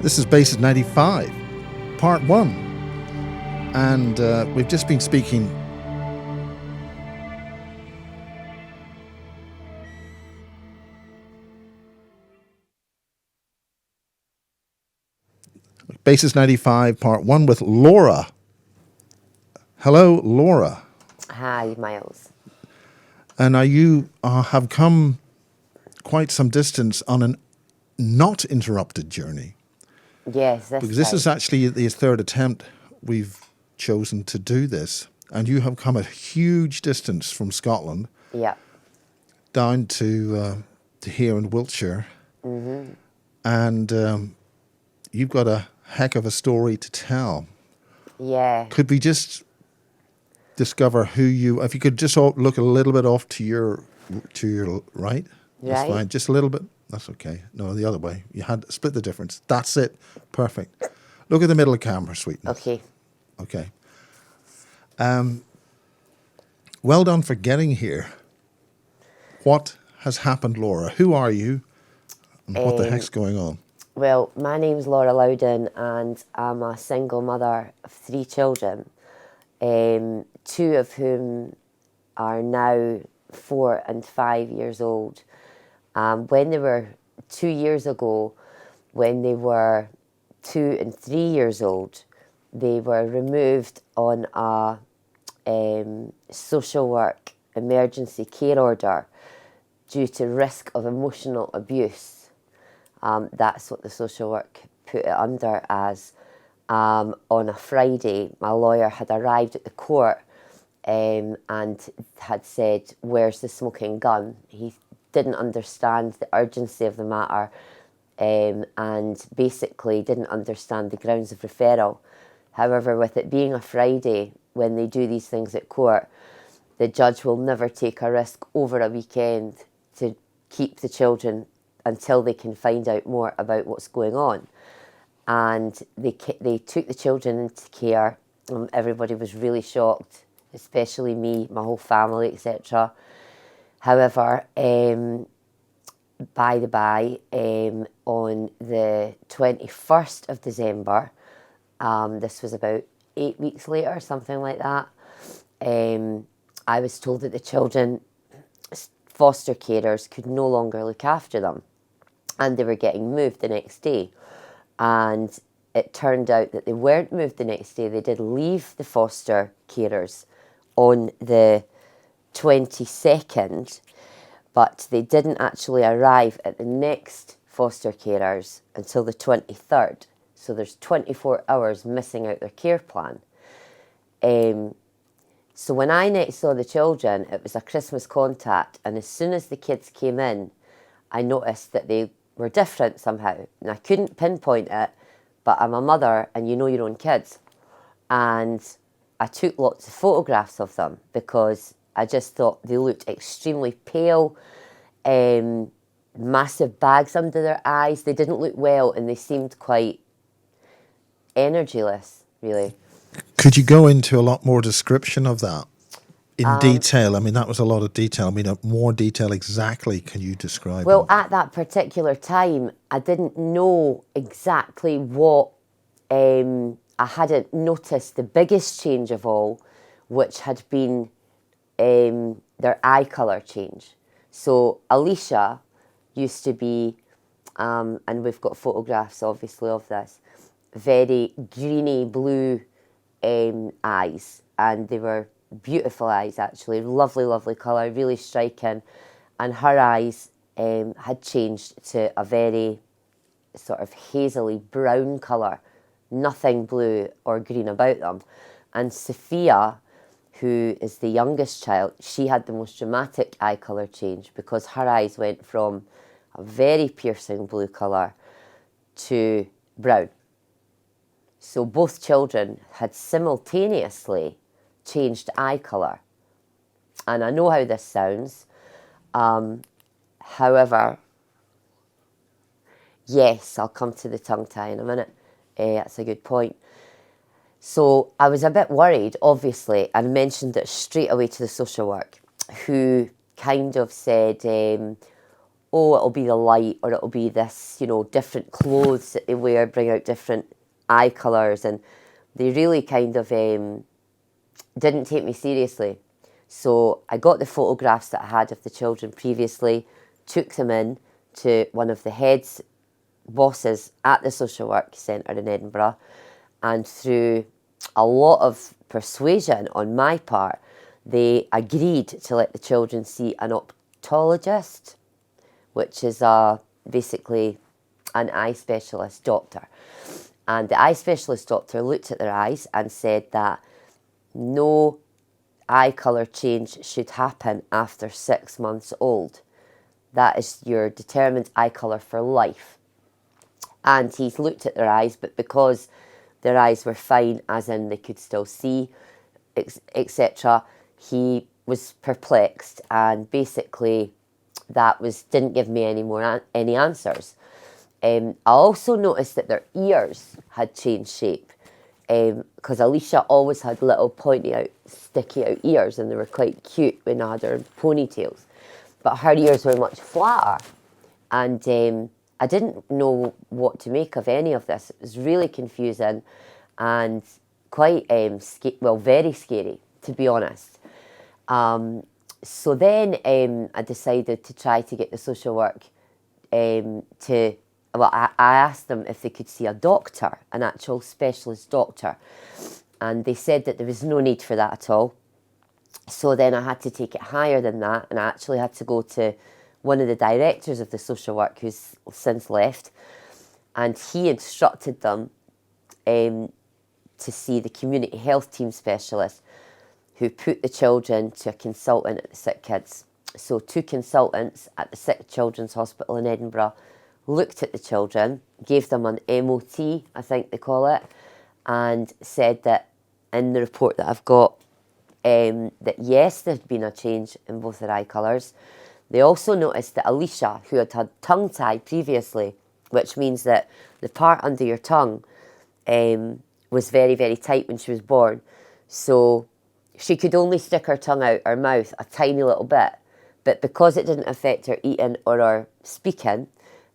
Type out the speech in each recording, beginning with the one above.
This is Basis 95, Part 1. And we've just been speaking. Basis 95, Part 1 with Laura. Hello, Laura. Hi, Miles. And now you have come quite some distance on an not interrupted journey. Yes, this Because this time. is actually the third attempt we've chosen to do this. And you have come a huge distance from Scotland Yeah. down to here in Wiltshire. Mm-hmm. And you've got a heck of a story to tell. Yeah. Could we just discover who you? If you could just look a little bit off to your right, that's Right? fine. Just a little bit. That's okay. No, the other way. You had split the difference. That's it. Perfect. Look at the middle of the camera, sweetness. Okay. Okay. Well done for getting here. What has happened, Laura? Who are you? And what the heck's going on? Well, my name's Laura Louden and I'm a single mother of 3 children, 2 of whom are now 4 and 5 years old. When they were 2 years ago, when they were 2 and 3 years old, they were removed on a social work emergency care order due to risk of emotional abuse. That's what the social work put it under as. On a Friday, my lawyer had arrived at the court and had said, "Where's the smoking gun?" He didn't understand the urgency of the matter and basically didn't understand the grounds of referral. However, with it being a Friday, when they do these things at court, the judge will never take a risk over a weekend to keep the children until they can find out more about what's going on. And they took the children into care. Everybody was really shocked, especially me, my whole family, etc. However, by the by, on the 21st of December, this was about 8 weeks later, something like that, I was told that the children, foster carers, could no longer look after them and they were getting moved the next day. And it turned out that they weren't moved the next day. They did leave the foster carers on the 22nd, but they didn't actually arrive at the next foster carers until the 23rd. So there's 24 hours missing out their care plan. So when I next saw the children, it was a Christmas contact, and as soon as the kids came in, I noticed that they were different somehow. And I couldn't pinpoint it, but I'm a mother and you know your own kids. And I took lots of photographs of them because I just thought they looked extremely pale, massive bags under their eyes. They didn't look well and they seemed quite energyless, really. Could you go into a lot more description of that in detail? I mean, that was a lot of detail. I mean, more detail exactly can you describe? Well, at that particular time, I didn't know exactly what. I hadn't noticed the biggest change of all, which had been their eye colour change. So Alicia used to be, and we've got photographs obviously of this, very greeny blue eyes, and they were beautiful eyes actually, lovely, lovely colour, really striking. And her eyes had changed to a very sort of hazily brown colour, nothing blue or green about them. And Sophia, who is the youngest child, she had the most dramatic eye colour change because her eyes went from a very piercing blue colour to brown. So both children had simultaneously changed eye colour. And I know how this sounds. However, yes, I'll come to the tongue tie in a minute. That's a good point. So I was a bit worried, obviously, and mentioned it straight away to the social work, who kind of said, oh, it'll be the light, or it'll be this, you know, different clothes that they wear, bring out different eye colours, and they really kind of didn't take me seriously. So I got the photographs that I had of the children previously, took them in to one of the heads, bosses at the social work centre in Edinburgh, and through a lot of persuasion on my part, they agreed to let the children see an optometrist, which is basically an eye specialist doctor. And the eye specialist doctor looked at their eyes and said that no eye colour change should happen after 6 months old. That is your determined eye colour for life. And he's looked at their eyes, but because their eyes were fine, as in they could still see, etc., he was perplexed, and basically that didn't give me any answers. I also noticed that their ears had changed shape, because Alicia always had little pointy out, sticky out ears, and they were quite cute when I had her ponytails. But her ears were much flatter, and I didn't know what to make of any of this. It was really confusing and quite, very scary, to be honest. So then I decided to try to get the social work I asked them if they could see a doctor, an actual specialist doctor, and they said that there was no need for that at all. So then I had to take it higher than that, and I actually had to go to one of the directors of the social work, who's since left, and he instructed them to see the community health team specialist, who put the children to a consultant at the Sick Kids. So 2 consultants at the Sick Children's Hospital in Edinburgh looked at the children, gave them an MOT, I think they call it, and said that in the report that I've got, that yes, there had been a change in both their eye colours. They also noticed that Alicia, who had had tongue tie previously, which means that the part under your tongue was very, very tight when she was born. So she could only stick her tongue out her mouth a tiny little bit. But because it didn't affect her eating or her speaking,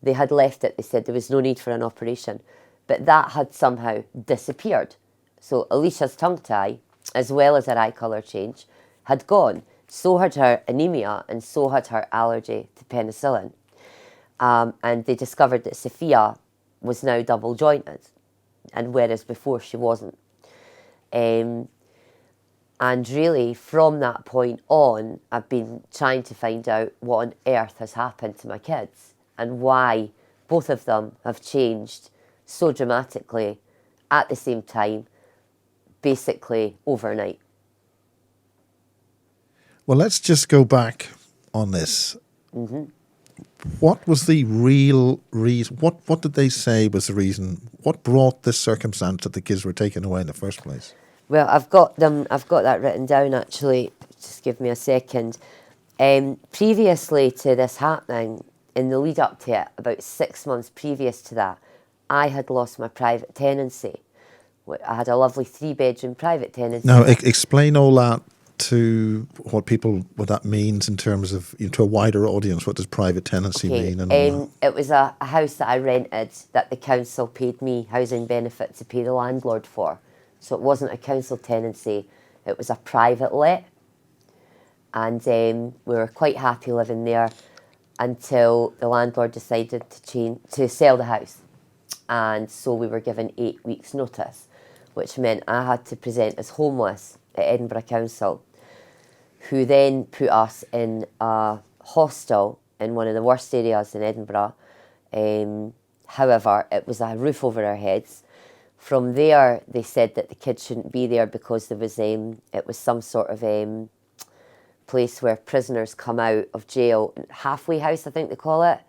they had left it. They said there was no need for an operation. But that had somehow disappeared. So Alicia's tongue tie, as well as her eye colour change, had gone. So had her anemia, and so had her allergy to penicillin. And they discovered that Sophia was now double jointed, and whereas before she wasn't. And really, from that point on, I've been trying to find out what on earth has happened to my kids, and why both of them have changed so dramatically at the same time, basically overnight. Well, let's just go back on this. Mm-hmm. What was the real reason? What did they say was the reason? What brought this circumstance that the kids were taken away in the first place? Well, I've got that written down, actually. Just give me a second. Previously to this happening, in the lead up to it, about 6 months previous to that, I had lost my private tenancy. I had a lovely 3-bedroom private tenancy. Now, explain all that to what that means in terms of, to a wider audience. What does private tenancy mean? And it was a house that I rented that the council paid me housing benefit to pay the landlord for. So it wasn't a council tenancy, it was a private let. And we were quite happy living there until the landlord decided to sell the house. And so we were given 8 weeks' notice, which meant I had to present as homeless at Edinburgh Council, who then put us in a hostel in one of the worst areas in Edinburgh. However, it was a roof over our heads. From there, they said that the kids shouldn't be there because there was it was some sort of place where prisoners come out of jail, halfway house, I think they call it.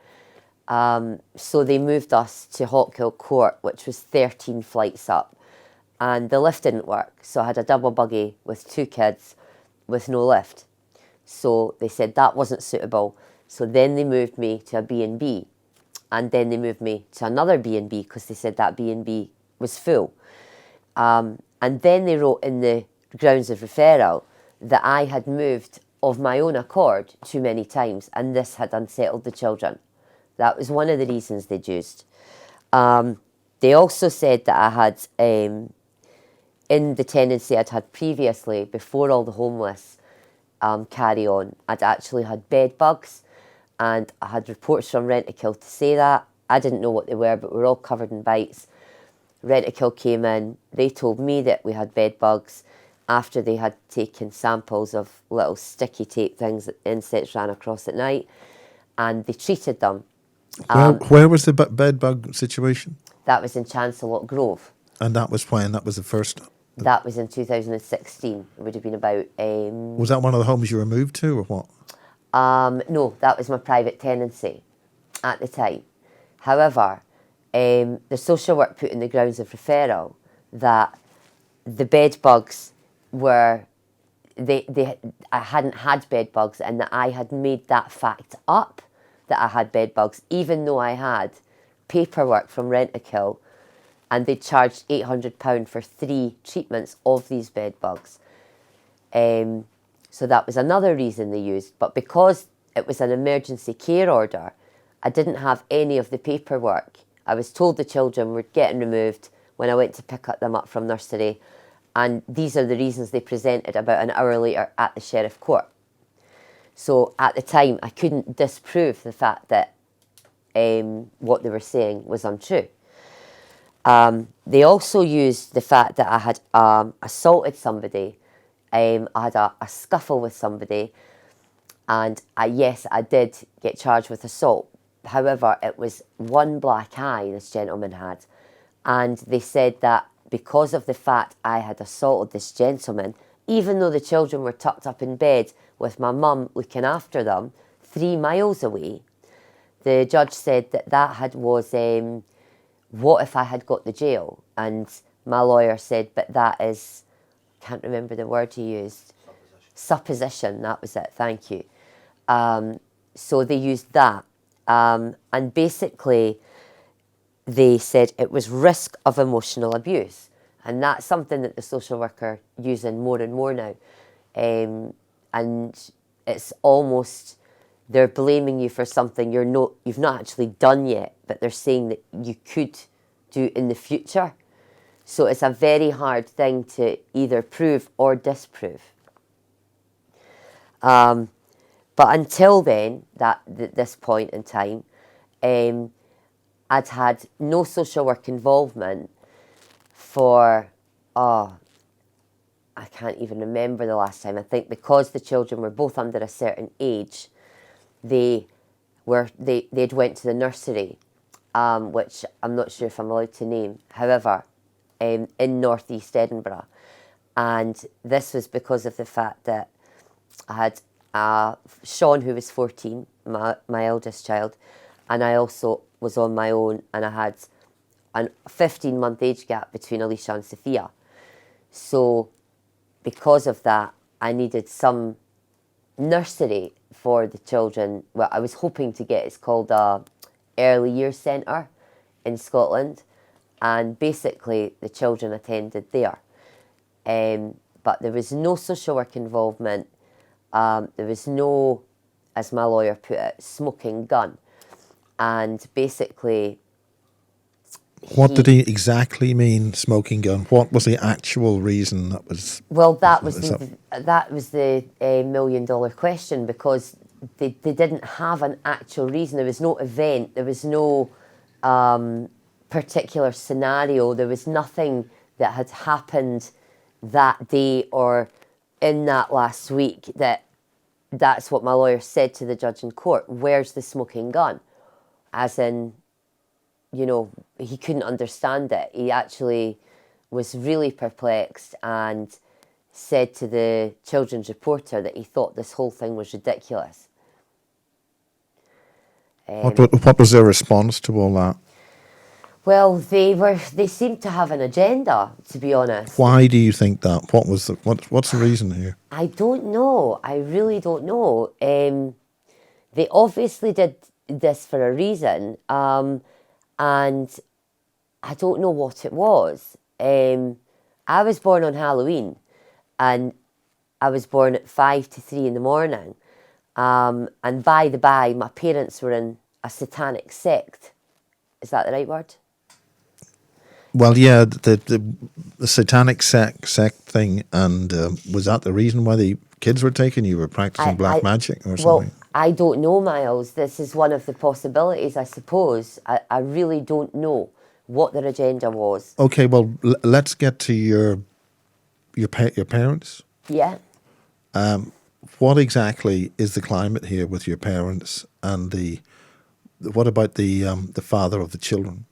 So they moved us to Hawkhill Court, which was 13 flights up, and the lift didn't work. So I had a double buggy with 2 kids with no lift. So they said that wasn't suitable. So then they moved me to a B&B, and then they moved me to another B&B because they said that B&B was full. And then they wrote in the grounds of referral that I had moved of my own accord too many times, and this had unsettled the children. That was one of the reasons they'd used. They also said that I had, in the tenancy I'd had previously, before all the homeless carry on, I'd actually had bed bugs, and I had reports from Rent-A-Kill to say that. I didn't know what they were, but we were all covered in bites. Rent-A-Kill came in, they told me that we had bed bugs after they had taken samples of little sticky tape things that insects ran across at night, and they treated them. Where was the bed bug situation? That was in Chancellor Grove. And that was when? That was the first. That was in 2016. It would have been about... Was that one of the homes you were moved to, or what? No, that was my private tenancy at the time. However, the social work put in the grounds of referral that the bed bugs were... I hadn't had bed bugs, and that I had made that fact up, that I had bed bugs, even though I had paperwork from Rent-A-Kill, and they charged £800 for 3 treatments of these bed bugs. So that was another reason they used. But because it was an emergency care order, I didn't have any of the paperwork. I was told the children were getting removed when I went to pick them up from nursery, and these are the reasons they presented about an hour later at the Sheriff Court. So at the time, I couldn't disprove the fact that what they were saying was untrue. They also used the fact that I had assaulted somebody. I had a scuffle with somebody, and yes, I did get charged with assault. However, it was one black eye this gentleman had, and they said that because of the fact I had assaulted this gentleman, even though the children were tucked up in bed with my mum looking after them 3 miles away, the judge said that was what if I had got the jail? And my lawyer said, but that is, can't remember the word he used. Supposition, that was it, thank you. So they used that. And basically, they said it was risk of emotional abuse. And that's something that the social worker using more and more now. And it's almost, they're blaming you for something you've not actually done yet, but they're saying that you could do in the future. So it's a very hard thing to either prove or disprove. But until then, this point in time, I'd had no social work involvement for, I can't even remember the last time. I think because the children were both under a certain age, they'd went to the nursery, which I'm not sure if I'm allowed to name. However, in northeast Edinburgh, and this was because of the fact that I had Sean, who was 14, my eldest child, and I also was on my own, and I had a 15-month age gap between Alicia and Sophia. So because of that, I needed some nursery for the children. Well, I was hoping to get, it's called a early years centre in Scotland, and basically the children attended there. But there was no social work involvement. There was no, as my lawyer put it, smoking gun. And basically, what did he exactly mean, smoking gun? What was the actual reason that was? Well, that was the $1 million question, because they didn't have an actual reason. There was no event. There was no particular scenario. There was nothing that had happened that day or in that last week that's what my lawyer said to the judge in court. Where's the smoking gun? As in, he couldn't understand it. He actually was really perplexed and said to the children's reporter that he thought this whole thing was ridiculous. What was their response to all that? Well, they seemed to have an agenda, to be honest. Why do you think that? What's the reason here? I don't know. I really don't know. They obviously did this for a reason, and I don't know what it was. I was born on Halloween, and I was born at 2:55 in the morning. And by the by, my parents were in a satanic sect. Is that the right word? Well, yeah, the satanic sect thing, and was that the reason why the kids were taken? You were practicing black magic or Well, something? I don't know, Miles. This is one of the possibilities, I suppose. I really don't know what their agenda was. Okay, well, let's get to your parents. Yeah. What exactly is the climate here with your parents, and what about the father of the children?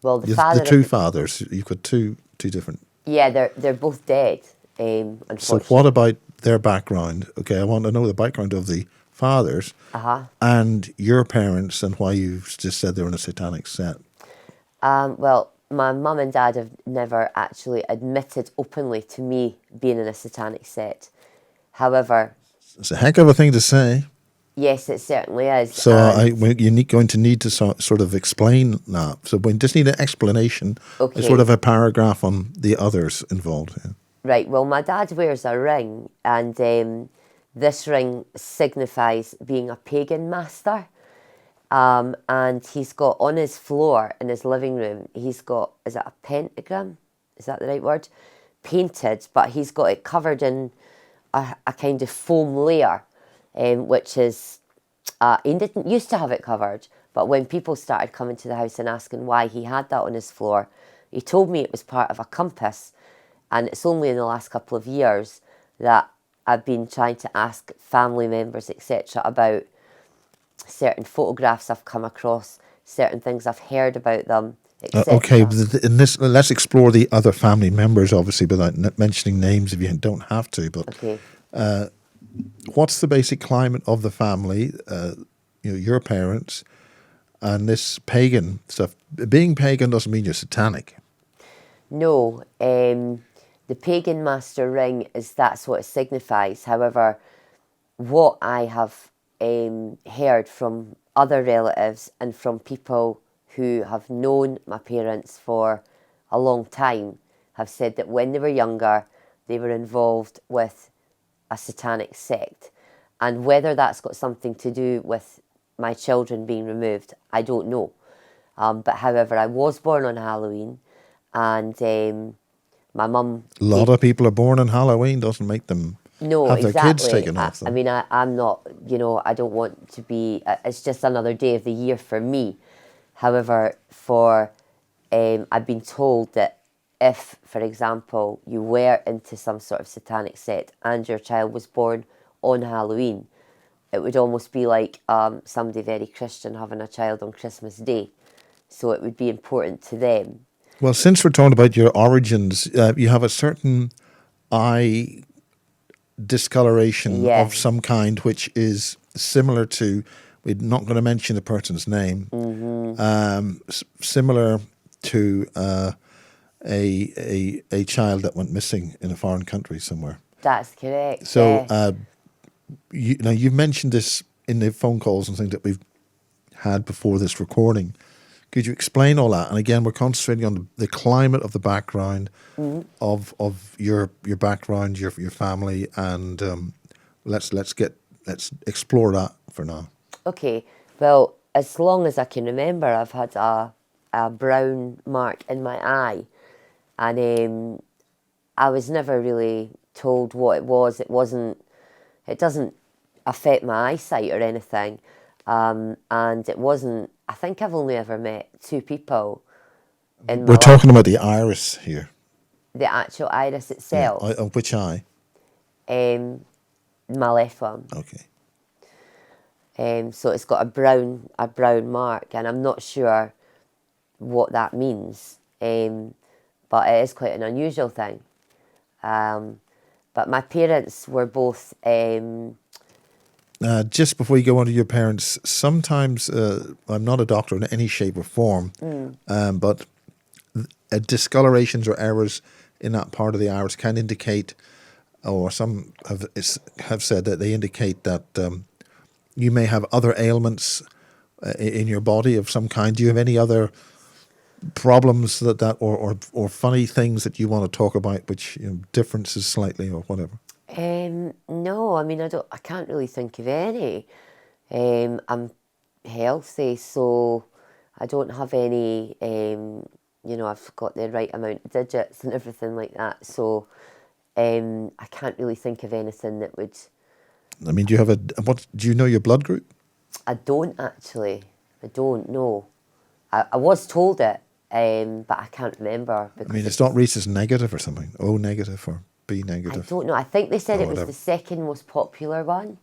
Well, the The father of two the, fathers. You've got two different. yeah, they're both dead. So what Unfortunately. about their background? Okay, I want to know the background of the fathers and your parents, and why you just said they're in a satanic set. Well, my mum and dad have never actually admitted openly to me being in a satanic set. However, It's a heck of a thing to say. yes, it certainly is. So And going to need to sort of explain that. So we just need an explanation, a sort okay, of a paragraph on the others involved. Yeah. right. Well, my dad wears a ring, and this ring signifies being a pagan master. And he's got on his floor in his living room, he's got, is it a pentagram? Is that the right word? Painted, but he's got it covered in a kind of foam layer, which is, he didn't used to have it covered, but when people started coming to the house and asking why he had that on his floor, he told me it was part of a compass. And it's only in the last couple of years that I've been trying to ask family members, etc., about certain photographs I've come across, certain things I've heard about them, Okay, etc. in this, let's explore the other family members, obviously, without mentioning names if you don't have to. But Okay. what's the basic climate of the family? Your parents and this pagan stuff. Being pagan doesn't mean you're satanic. No, the pagan master ring that's what it signifies. However, what I have heard from other relatives and from people who have known my parents for a long time have said that when they were younger, they were involved with a satanic sect. And whether that's got something to do with my children being removed, I don't know. But however, I was born on Halloween, and my mum. A lot of people are born on Halloween, doesn't make them No, have their kids exactly. taken off I them. mean, I'm not, I don't want to be, it's just another day of the year for me. However, I've been told that if, for example, you were into some sort of satanic sect and your child was born on Halloween, it would almost be like somebody very Christian having a child on Christmas Day. So it would be important to them. Well, since we're talking about your origins, you have a certain eye discoloration Yeah. of some kind, which is similar to. We're not going to mention the person's name. Similar to a child that went missing in a foreign country somewhere. That's correct. So Yeah. you've mentioned this in the phone calls and things that we've had before this recording. Could you explain all that? And again, we're concentrating on the climate of the background of your background, your family, and let's explore that for now. Okay, well, as long as I can remember, I've had a brown mark in my eye, and I was never really told what it was. It doesn't affect my eyesight or anything, and it wasn't. I think I've only ever met two people in my We're life. talking about the iris here. The actual iris Yeah. itself, Of which eye? my left one. Okay. So it's got a brown mark, and I'm not sure what that means. But it is quite an unusual thing. But my parents were both. Just before you go on to your parents, sometimes I'm not a doctor in any shape or form, but discolorations or errors in that part of the iris can indicate, or some have said that they indicate that you may have other ailments in your body of some kind. Do you have any other problems or funny things that you want to talk about, which differences slightly or whatever? No, I mean I can't really think of any. I'm healthy, so I don't have any, I've got the right amount of digits and everything like that, so I can't really think of anything that would. I mean, do you have what? Do you know your blood group? I don't actually. I don't know. I was told it, but I can't remember I mean, because it's not rhesus negative or something. O negative or B I negative don't know. I think they said or it was whatever. the second most popular one.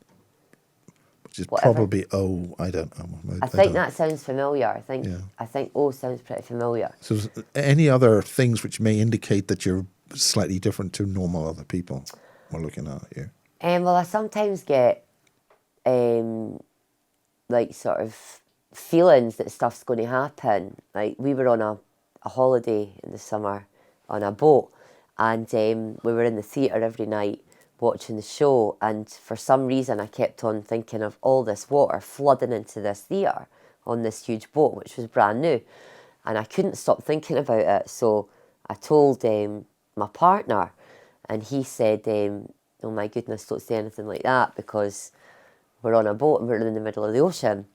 Which is Whatever. probably O. I don't know. I I think don't. that sounds familiar. Yeah. I think O sounds pretty familiar. So, any other things which may indicate that you're slightly different to normal other people we're looking at here? Well, I sometimes get like sort of feelings that stuff's going to happen. Like we were on a holiday in the summer on a boat, and we were in the theatre every night watching the show, and for some reason I kept on thinking of all this water flooding into this theatre on this huge boat, which was brand new, and I couldn't stop thinking about it. So I told my partner, and he said, "Oh my goodness, don't say anything like that because we're on a boat and we're in the middle of the ocean."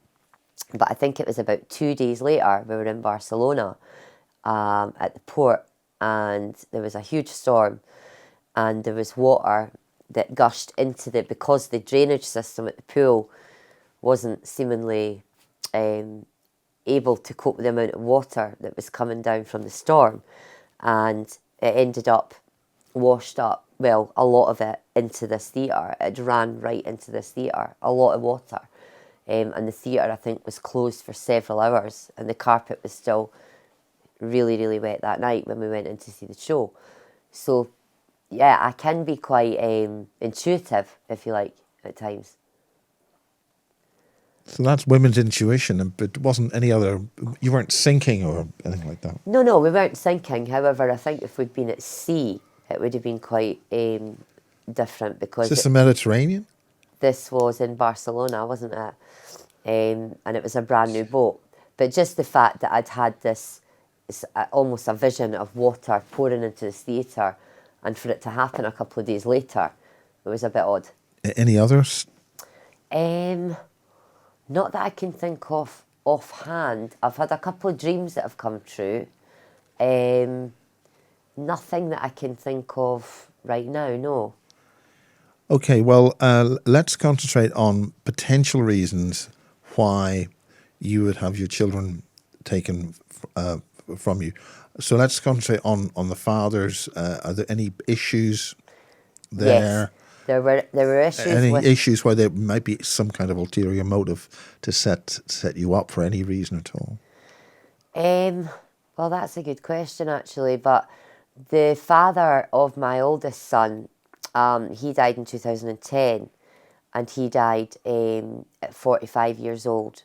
But I think it was about 2 days later, we were in Barcelona at the port, and there was a huge storm, and there was water that gushed into because the drainage system at the pool wasn't seemingly able to cope with the amount of water that was coming down from the storm, and it ended up washed up, well, a lot of it into this theatre. It ran right into this theatre, a lot of water. And the theatre, I think, was closed for several hours, and the carpet was still really, really wet that night when we went in to see the show. So, yeah, I can be quite intuitive, if you like, at times. So that's women's intuition, but it wasn't any other. You weren't sinking or anything like that. No, we weren't sinking. However, I think if we'd been at sea, it would have been quite different Is because this the Mediterranean? this was in Barcelona, wasn't it? And it was a brand new boat. But just the fact that I'd had this, almost a vision of water pouring into this theatre, and for it to happen a couple of days later, it was a bit odd. Any others? Not that I can think of offhand. I've had a couple of dreams that have come true. Nothing that I can think of right now, no. Okay, well, let's concentrate on potential reasons why you would have your children taken from you. So let's concentrate on the fathers. Are there any issues there? Yes, there were issues Any with. issues where there might be some kind of ulterior motive to set you up for any reason at all? Well, that's a good question actually. But the father of my oldest son, he died in 2010, and he died at 45 years old.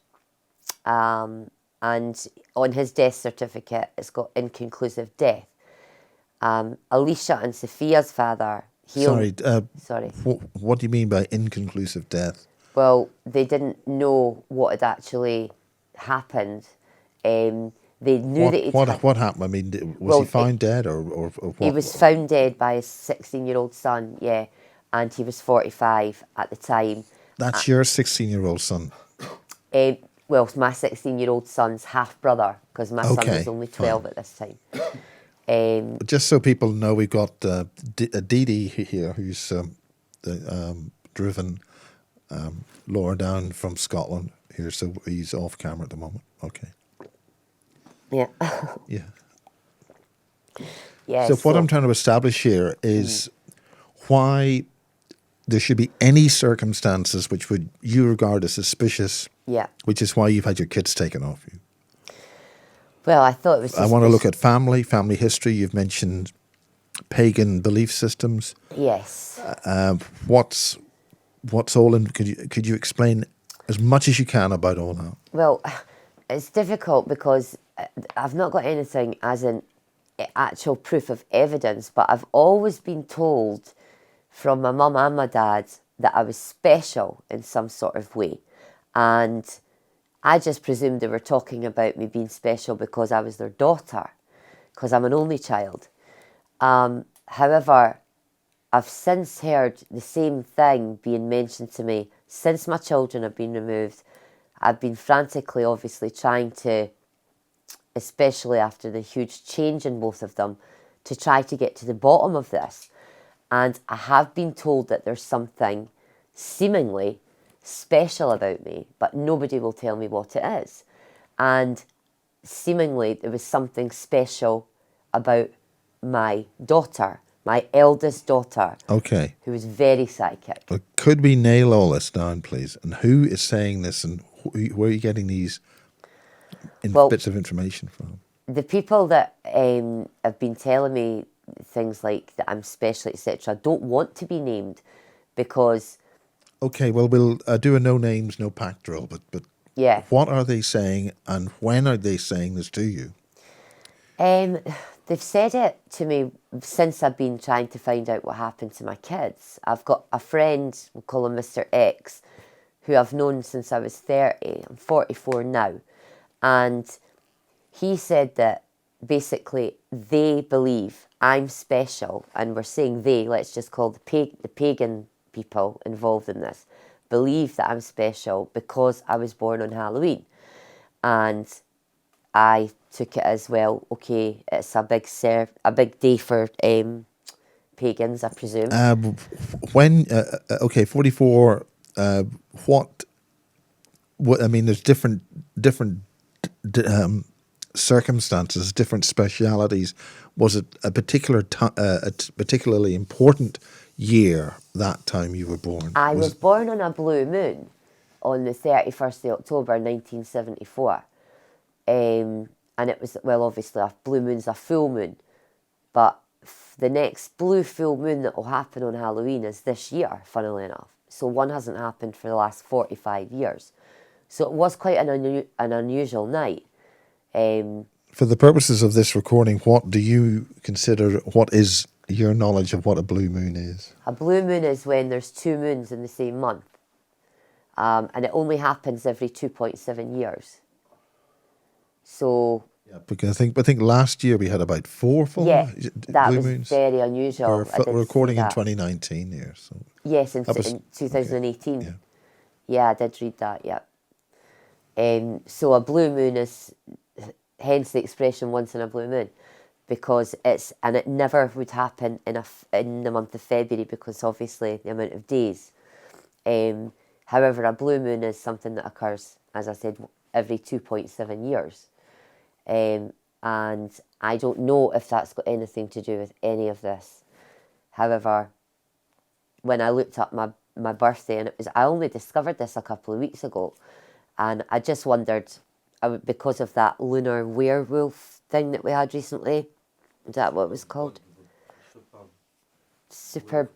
And on his death certificate, it's got inconclusive death. Alicia and Sophia's father. Sorry. What do you mean by inconclusive death? Well, they didn't know what had actually happened. They knew that What happened? I mean, was he found dead or what? he was found dead by his 16-year-old son, yeah, and he was 45 at the time. That's your 16-year-old son. Well, my 16-year-old son's half-brother, because my son Okay, was only 12 fine. at this time. Just so people know, we've got Dee Dee here, who's driven Laura down from Scotland here, so he's off camera at the moment. Okay. Yeah. Yeah. Yeah. So what I'm trying to establish here is why there should be any circumstances which would you regard as suspicious. Yeah. Which is why you've had your kids taken off you. Well, I thought it was. I want to look at family history. You've mentioned pagan belief systems. Yes. What's all in? Could you explain as much as you can about all that? Well, it's difficult because I've not got anything as an actual proof of evidence, but I've always been told from my mum and my dad that I was special in some sort of way. And I just presumed they were talking about me being special because I was their daughter, because I'm an only child. However, I've since heard the same thing being mentioned to me since my children have been removed. I've been frantically, obviously, trying to, especially after the huge change in both of them, to try to get to the bottom of this. And I have been told that there's something seemingly special about me, but nobody will tell me what it is. And seemingly there was something special about my daughter, my eldest daughter, Okay. who was very psychic. But could we nail all this down, please? And who is saying this, and where are you getting these Well, bits of information from? the people that have been telling me things like that I'm special, etc., don't want to be named because, Okay, well, we'll do a no names, no pact drill, but yeah, what are they saying, and when are they saying this to you? they've said it to me since I've been trying to find out what happened to my kids. I've got a friend, we'll call him Mr. X, who I've known since I was 30. I'm 44 now. And he said that basically they believe I'm special, and we're saying they, let's just call the pagan people involved in this, believe that I'm special because I was born on Halloween. And I took it as, well, okay, it's a big day for pagans, I presume. Okay, 44. What? I mean, there's different circumstances, different specialities. Was it a particularly important year that time you were born? I was born on a blue moon on the 31st of October 1974. And it was, well, obviously a blue moon's a full moon, but the next blue full moon that will happen on Halloween is this year, funnily enough. So one hasn't happened for the last 45 years. So it was quite an unusual night. For the purposes of this recording, what do you consider, what is your knowledge of what a blue moon is? A blue moon is when there's two moons in the same month. And it only happens every 2.7 years. So, yeah, because I think last year we had about 4 full yeah, that blue was moons. very unusual. We're recording in 2019 here, so yes, in 2018. Okay. Yeah, I did read that. Yeah. So a blue moon is, hence the expression "once in a blue moon," because it never would happen in the month of February because obviously the amount of days. However, a blue moon is something that occurs, as I said, every 2.7 years. And I don't know if that's got anything to do with any of this. However, when I looked up my birthday, and I only discovered this a couple of weeks ago, and I just wondered, because of that lunar werewolf thing that we had recently, is that what it was called? Super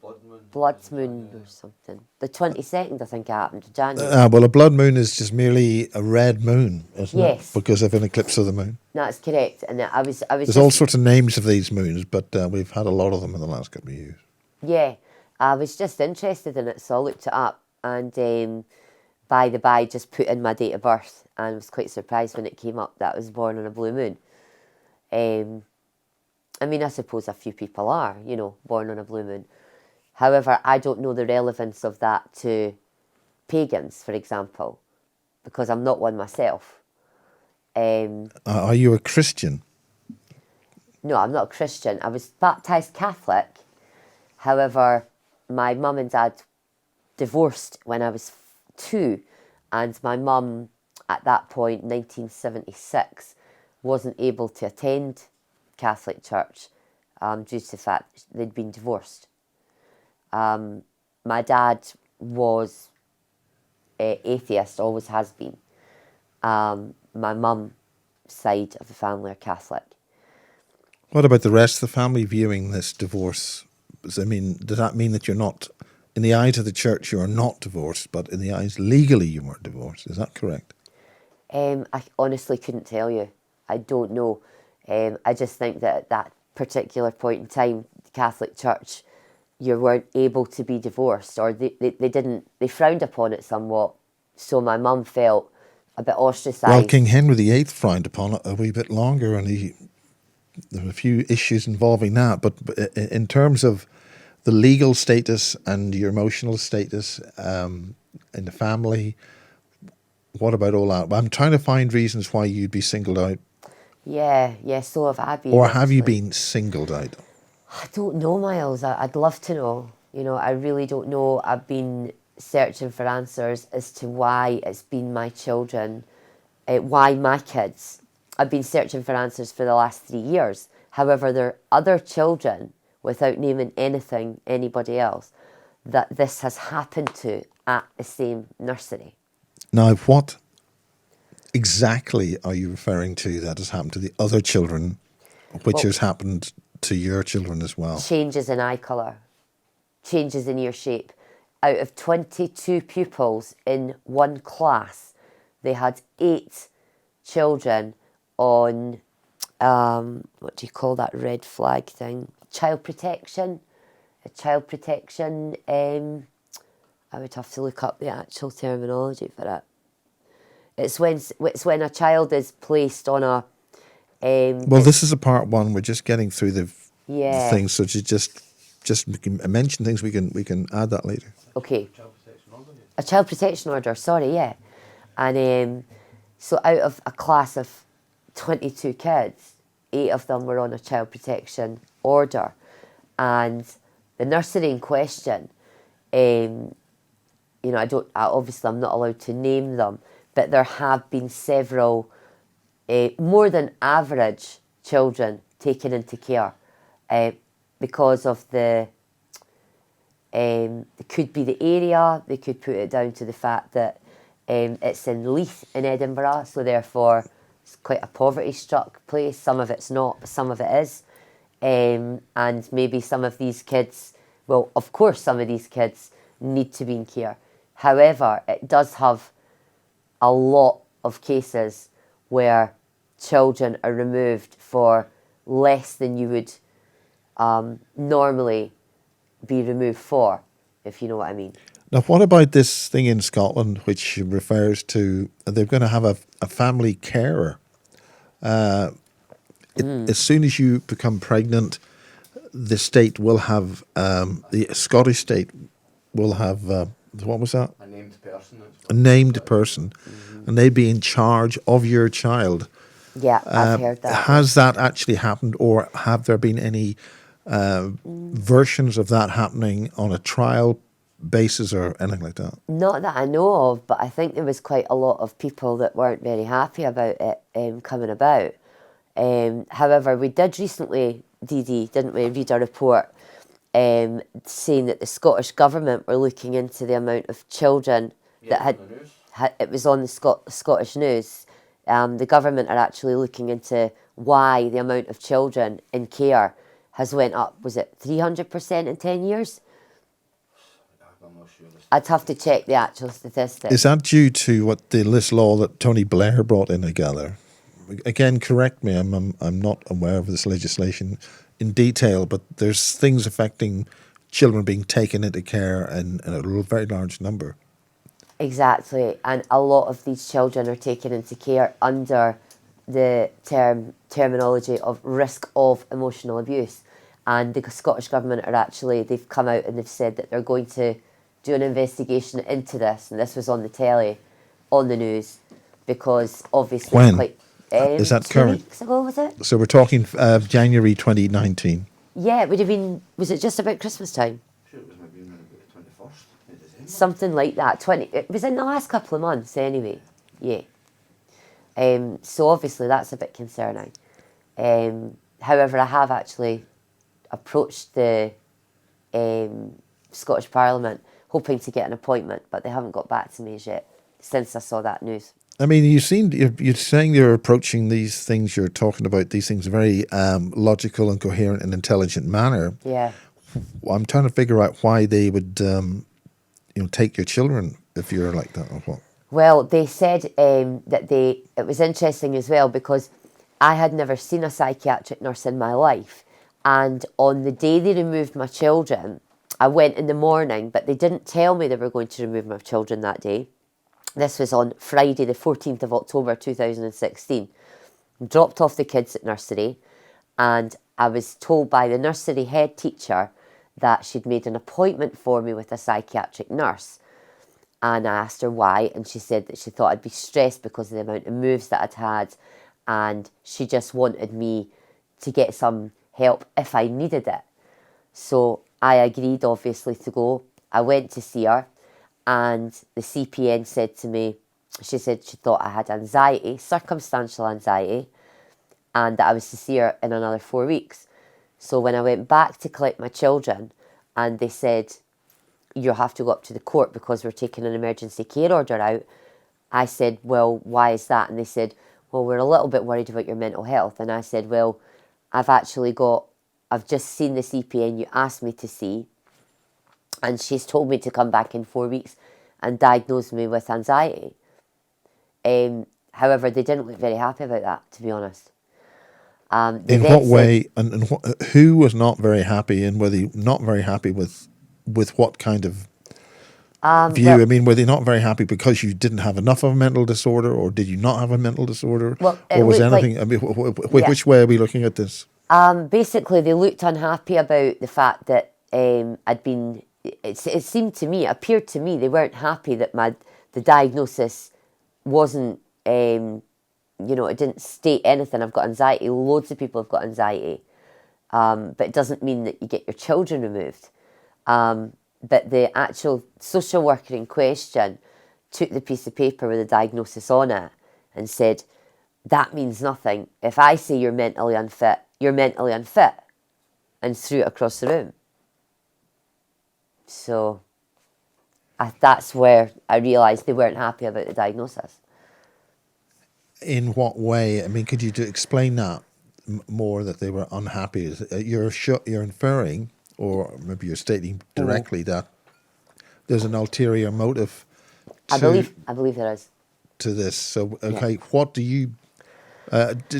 blood moon or something. The 22nd, I think it happened, of January. Well, a blood moon is just merely a red moon, isn't Yes. it? Because of an eclipse of the moon. That's correct. And I was There's all sorts of names of these moons, but we've had a lot of them in the last couple of years. Yeah, I was just interested in it, so I looked it up, and by the by, just put in my date of birth, and was quite surprised when it came up that I was born on a blue moon. I mean, I suppose a few people are, born on a blue moon. However, I don't know the relevance of that to pagans, for example, because I'm not one myself. Are you a Christian? No, I'm not a Christian. I was baptised Catholic. However, my mum and dad divorced when I was 2, and my mum, at that point, 1976, wasn't able to attend Catholic church due to the fact they'd been divorced. My dad was atheist, always has been. My mum's side of the family are Catholic. What about the rest of the family viewing this divorce? I mean, does that mean that you're not, in the eyes of the church, you are not divorced, but in the eyes legally you weren't divorced? Is that correct? I honestly couldn't tell you. I don't know. I just think that at that particular point in time, the Catholic Church, you weren't able to be divorced, or they frowned upon it somewhat. So my mum felt a bit ostracised. Well, King Henry VIII frowned upon it a wee bit longer, and there were a few issues involving that. But in terms of the legal status and your emotional status in the family, What about all that? I'm trying to find reasons why you'd be singled out. Yeah, so have I been, Or have you actually. been singled out? I don't know, Miles. I'd love to know. You know, I really don't know. I've been searching for answers as to why it's been my children, why my kids. I've been searching for answers for the last 3 years. However, there are other children, without naming anybody else, that this has happened to at the same nursery. Now, what exactly are you referring to that has happened to the other children, which Well, has happened to your children as well? changes in eye colour, changes in ear shape. Out of 22 pupils in one class, they had 8 children on, what do you call that red flag thing? Child protection. A child protection, I would have to look up the actual terminology for it. It's when a child is placed on a, Well, this it's, is a part one. We're just getting through the yeah, things, so to just we can mention things. We can add that later. okay. A child protection order, sorry, yeah. And so out of a class of 22 kids, 8 of them were on a child protection order. And the nursery in question, you know, obviously I'm not allowed to name them, but there have been several more than average children taken into care uh, because of it could be the area. They could put it down to the fact that it's in Leith in Edinburgh, so therefore it's quite a poverty-struck place. Some of it's not, but some of it is. And maybe some of these kids, well, of course, some of these kids need to be in care. However, it does have a lot of cases where children are removed for less than you would normally be removed for, if you know what I mean. Now, what about this thing in Scotland, which refers to they're going to have a family carer? As soon as you become pregnant, the state will have the Scottish state will have what was that? A named person. A named person, and they'd be in charge of your child. Yeah, I've heard that. Has that actually happened, or have there been any versions of that happening on a trial basis or anything like that? Not that I know of, but I think there was quite a lot of people that weren't very happy about it coming about. However, we did recently, Dee Dee, didn't we, read a report saying that the Scottish Government were looking into the amount of children that it was on the Scottish news. The government are actually looking into why the amount of children in care has went up. Was it 300% in 10 years? I'm not sure. I'd have to check the actual statistics. Is that due to this law that Tony Blair brought in, I gather? Again, correct me. I'm not aware of this legislation in detail, but there's things affecting children being taken into care in a very large number. Exactly, and a lot of these children are taken into care under the terminology of risk of emotional abuse. And the Scottish Government they've come out and they've said that they're going to do an investigation into this, and this was on the telly, on the news, because obviously When? it's quite... Is that 2 current? weeks ago, was it? So we're talking January 2019. Yeah, it would have been... Was it just about Christmas time? Sure, it was maybe around about the 21st of December. Something like that. It was in the last couple of months anyway. Yeah. So obviously that's a bit concerning. However, I have actually approached the Scottish Parliament hoping to get an appointment, but they haven't got back to me as yet since I saw that news. I mean, you're saying you're approaching these things, you're talking about these things in a very logical and coherent and intelligent manner. Yeah. I'm trying to figure out why they would, take your children if you're like that or what. Well, they said that it was interesting as well because I had never seen a psychiatric nurse in my life. And on the day they removed my children, I went in the morning, but they didn't tell me they were going to remove my children that day. This was on Friday, the 14th of October, 2016. Dropped off the kids at nursery, and I was told by the nursery head teacher that she'd made an appointment for me with a psychiatric nurse. And I asked her why, and she said that she thought I'd be stressed because of the amount of moves that I'd had, and she just wanted me to get some help if I needed it. So I agreed, obviously, to go. I went to see her, and the CPN said to me, she said she thought I had anxiety, circumstantial anxiety, and that I was to see her in another 4 weeks. So when I went back to collect my children, and they said, you have to go up to the court because we're taking an emergency care order out, I said, well, why is that? And they said, well, we're a little bit worried about your mental health. And I said, well, I've just seen the CPN you asked me to see, and she's told me to come back in 4 weeks and diagnose me with anxiety. However, they didn't look very happy about that, to be honest. In what way, and who was not very happy, and were they not very happy with what kind of view? Well, I mean, were they not very happy because you didn't have enough of a mental disorder, or did you not have a mental disorder? Well, it or was looked anything, like- I mean, Yeah. which way are we looking at this? basically, they looked unhappy about the fact that I'd been. It seemed to me, it appeared to me, they weren't happy that the diagnosis wasn't. It didn't state anything. I've got anxiety. Loads of people have got anxiety, but it doesn't mean that you get your children removed. But the actual social worker in question took the piece of paper with the diagnosis on it and said, that means nothing. If I say you're mentally unfit, you're mentally unfit, and threw it across the room. So that's where I realised they weren't happy about the diagnosis. In what way? I mean, could you explain that more, that they were unhappy? You're inferring, or maybe you're stating directly, that there's an ulterior motive I believe there is. to this. So, okay, what do you...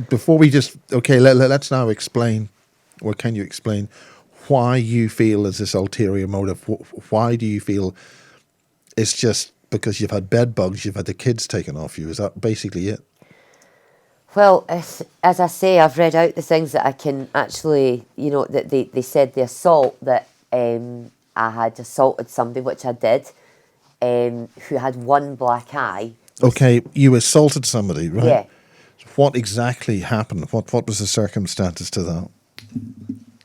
before we just... Okay, let's now explain, or can you explain, why you feel there's this ulterior motive? Why do you feel it's just because you've had bed bugs, you've had the kids taken off you? Is that basically it? Well, as I say, I've read out the things that I can actually, that they said the assault, that I had assaulted somebody, which I did, who had one black eye. Okay, you assaulted somebody, right? Yeah. What exactly happened? What was the circumstances to that?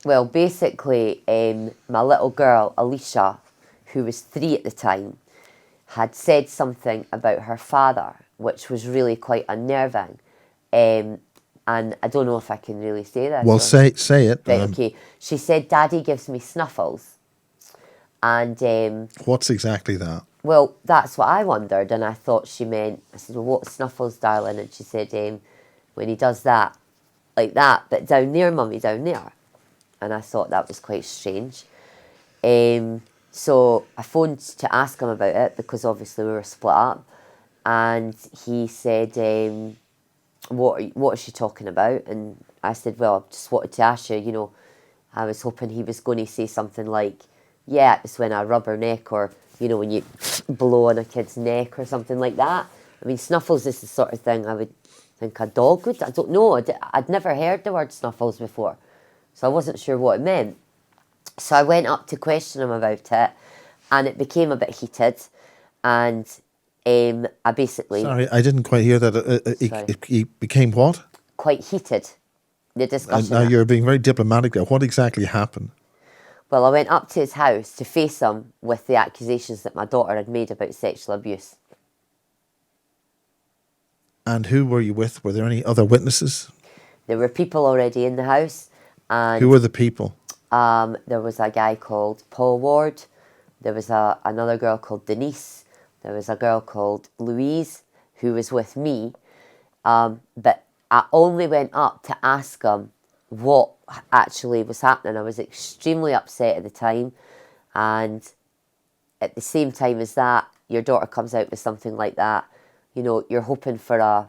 Well, basically, my little girl, Alicia, who was 3 at the time, had said something about her father, which was really quite unnerving. And I don't know if I can really say this. Well, say it. Right, okay. She said, Daddy gives me snuffles. And What's exactly that? well, that's what I wondered. And I thought she meant, I said, well, what snuffles, darling? And she said, when he does that, like that, but down there, Mummy, down there. And I thought that was quite strange. So I phoned to ask him about it, because obviously we were split up. And he said, what is she talking about? And I said, well, I just wanted to ask you, I was hoping he was going to say something like, yeah, it's when I rub her neck, or, when you blow on a kid's neck or something like that. I mean, snuffles is the sort of thing I would think a dog would. I don't know. I'd never heard the word snuffles before, so I wasn't sure what it meant. So I went up to question him about it, and it became a bit heated, and I basically... Sorry, I didn't quite hear that. It became what? Quite heated, the discussion. Now you're being very diplomatic there. What exactly happened? Well, I went up to his house to face him with the accusations that my daughter had made about sexual abuse. And who were you with? Were there any other witnesses? There were people already in the house. And Who were the people? there was a guy called Paul Ward. There was another girl called Denise. There was a girl called Louise who was with me. But I only went up to ask him what actually was happening. I was extremely upset at the time. And at the same time as that, your daughter comes out with something like that. You're hoping for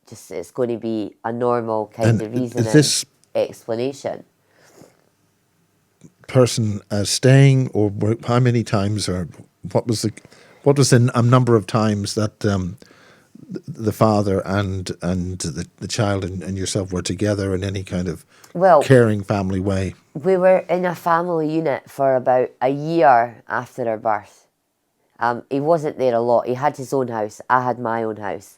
it's going to be a normal kind of reasoning, this explanation. Person staying, or how many times, or what was the number of times that the father and the child and yourself were together in any kind of caring family way? We were in a family unit for about a year after her birth. He wasn't there a lot. He had his own house. I had my own house.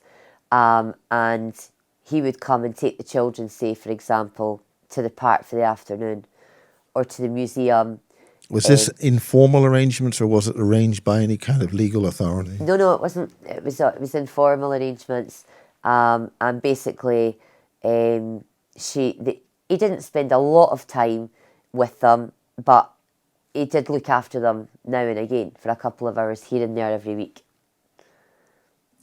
And he would come and take the children, say, for example, to the park for the afternoon or to the museum. Was this informal arrangements or was it arranged by any kind of legal authority? No, it wasn't. It was informal arrangements. And basically, he didn't spend a lot of time with them, but he did look after them now and again for a couple of hours here and there every week.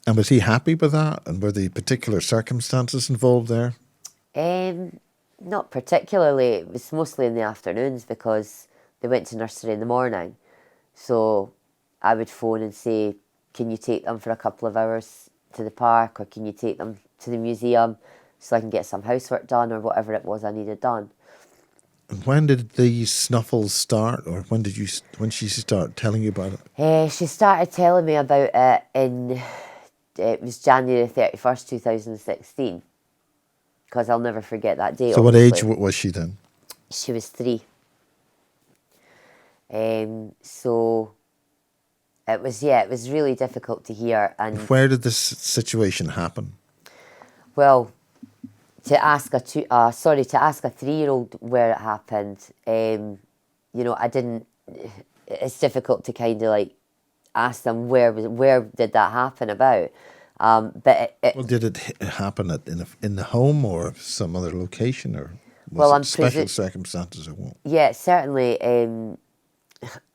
And was he happy with that? And were the particular circumstances involved there? Not particularly. It was mostly in the afternoons because they went to nursery in the morning. So I would phone and say, can you take them for a couple of hours to the park, or can you take them to the museum so I can get some housework done, or whatever it was I needed done. And when did these snuffles start, or when she start telling you about it? She started telling me about it it was January 31st, 2016, because I'll never forget that day. So obviously. what age was she then? She was 3. So it was really difficult to hear. And Where did this situation happen? well, to ask a 3-year-old where it happened, I didn't. It's difficult to kind of like ask them where did that happen about. But Well, did it happen in the home or some other location, or was Well, it I'm special circumstances or what? yeah, certainly.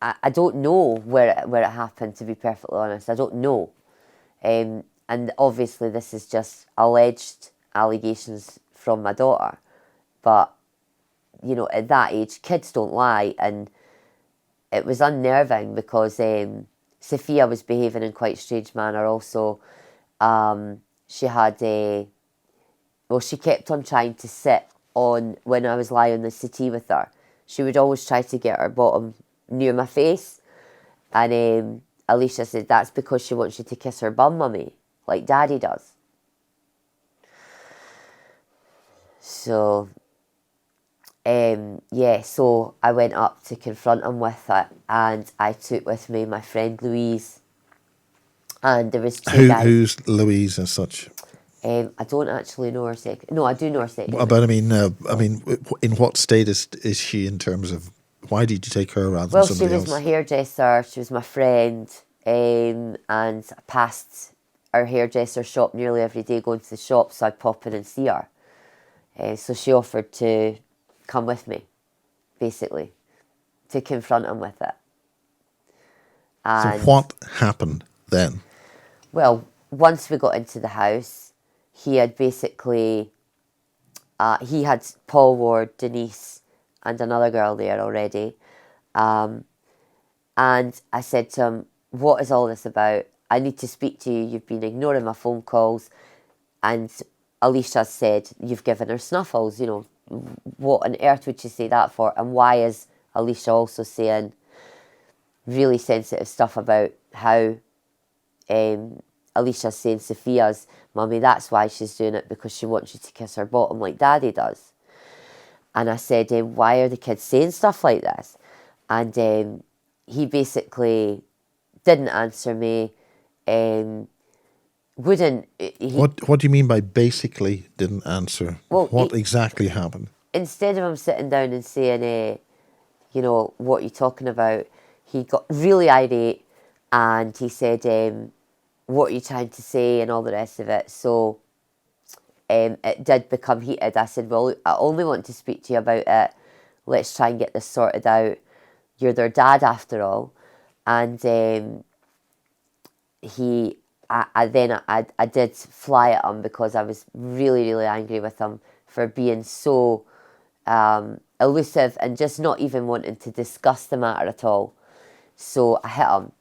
I don't know where it happened. To be perfectly honest, I don't know. And obviously, this is just alleged allegations from my daughter. But at that age, kids don't lie, and it was unnerving because Sophia was behaving in quite a strange manner. Also, she kept on trying to sit on when I was lying on the settee with her. She would always try to get her bottom near my face, and Alicia said that's because she wants you to kiss her bum, mummy, like Daddy does. So, so I went up to confront him with it, and I took with me my friend Louise, and there was two guys. Who's Louise as such? I don't actually know her second. No, I do know her second. But I mean, in what state is she in terms of? Why did you take her rather Well, than somebody she was else? my hairdresser. She was my friend, and I passed our hairdresser shop nearly every day going to the shop, so I'd pop in and see her. So she offered to come with me, basically, to confront him with it. And so what happened then? well, once we got into the house, he had basically, he had Paul Ward, Denise, and another girl there already. And I said to him, what is all this about? I need to speak to you. You've been ignoring my phone calls. And Alicia said, you've given her snuffles. What on earth would you say that for? And why is Alicia also saying really sensitive stuff about how Alicia's saying Sophia's, mummy, that's why she's doing it, because she wants you to kiss her bottom like Daddy does. And I said, why are the kids saying stuff like this? And he basically didn't answer me. What do you mean by basically didn't answer? Well, what exactly happened? Instead of him sitting down and saying, what are you talking about? He got really irate and he said, what are you trying to say, and all the rest of it. So it did become heated. I said, well, I only want to speak to you about it. Let's try and get this sorted out. You're their dad after all. And I did fly at him because I was really, really angry with him for being so elusive and just not even wanting to discuss the matter at all. So I hit him.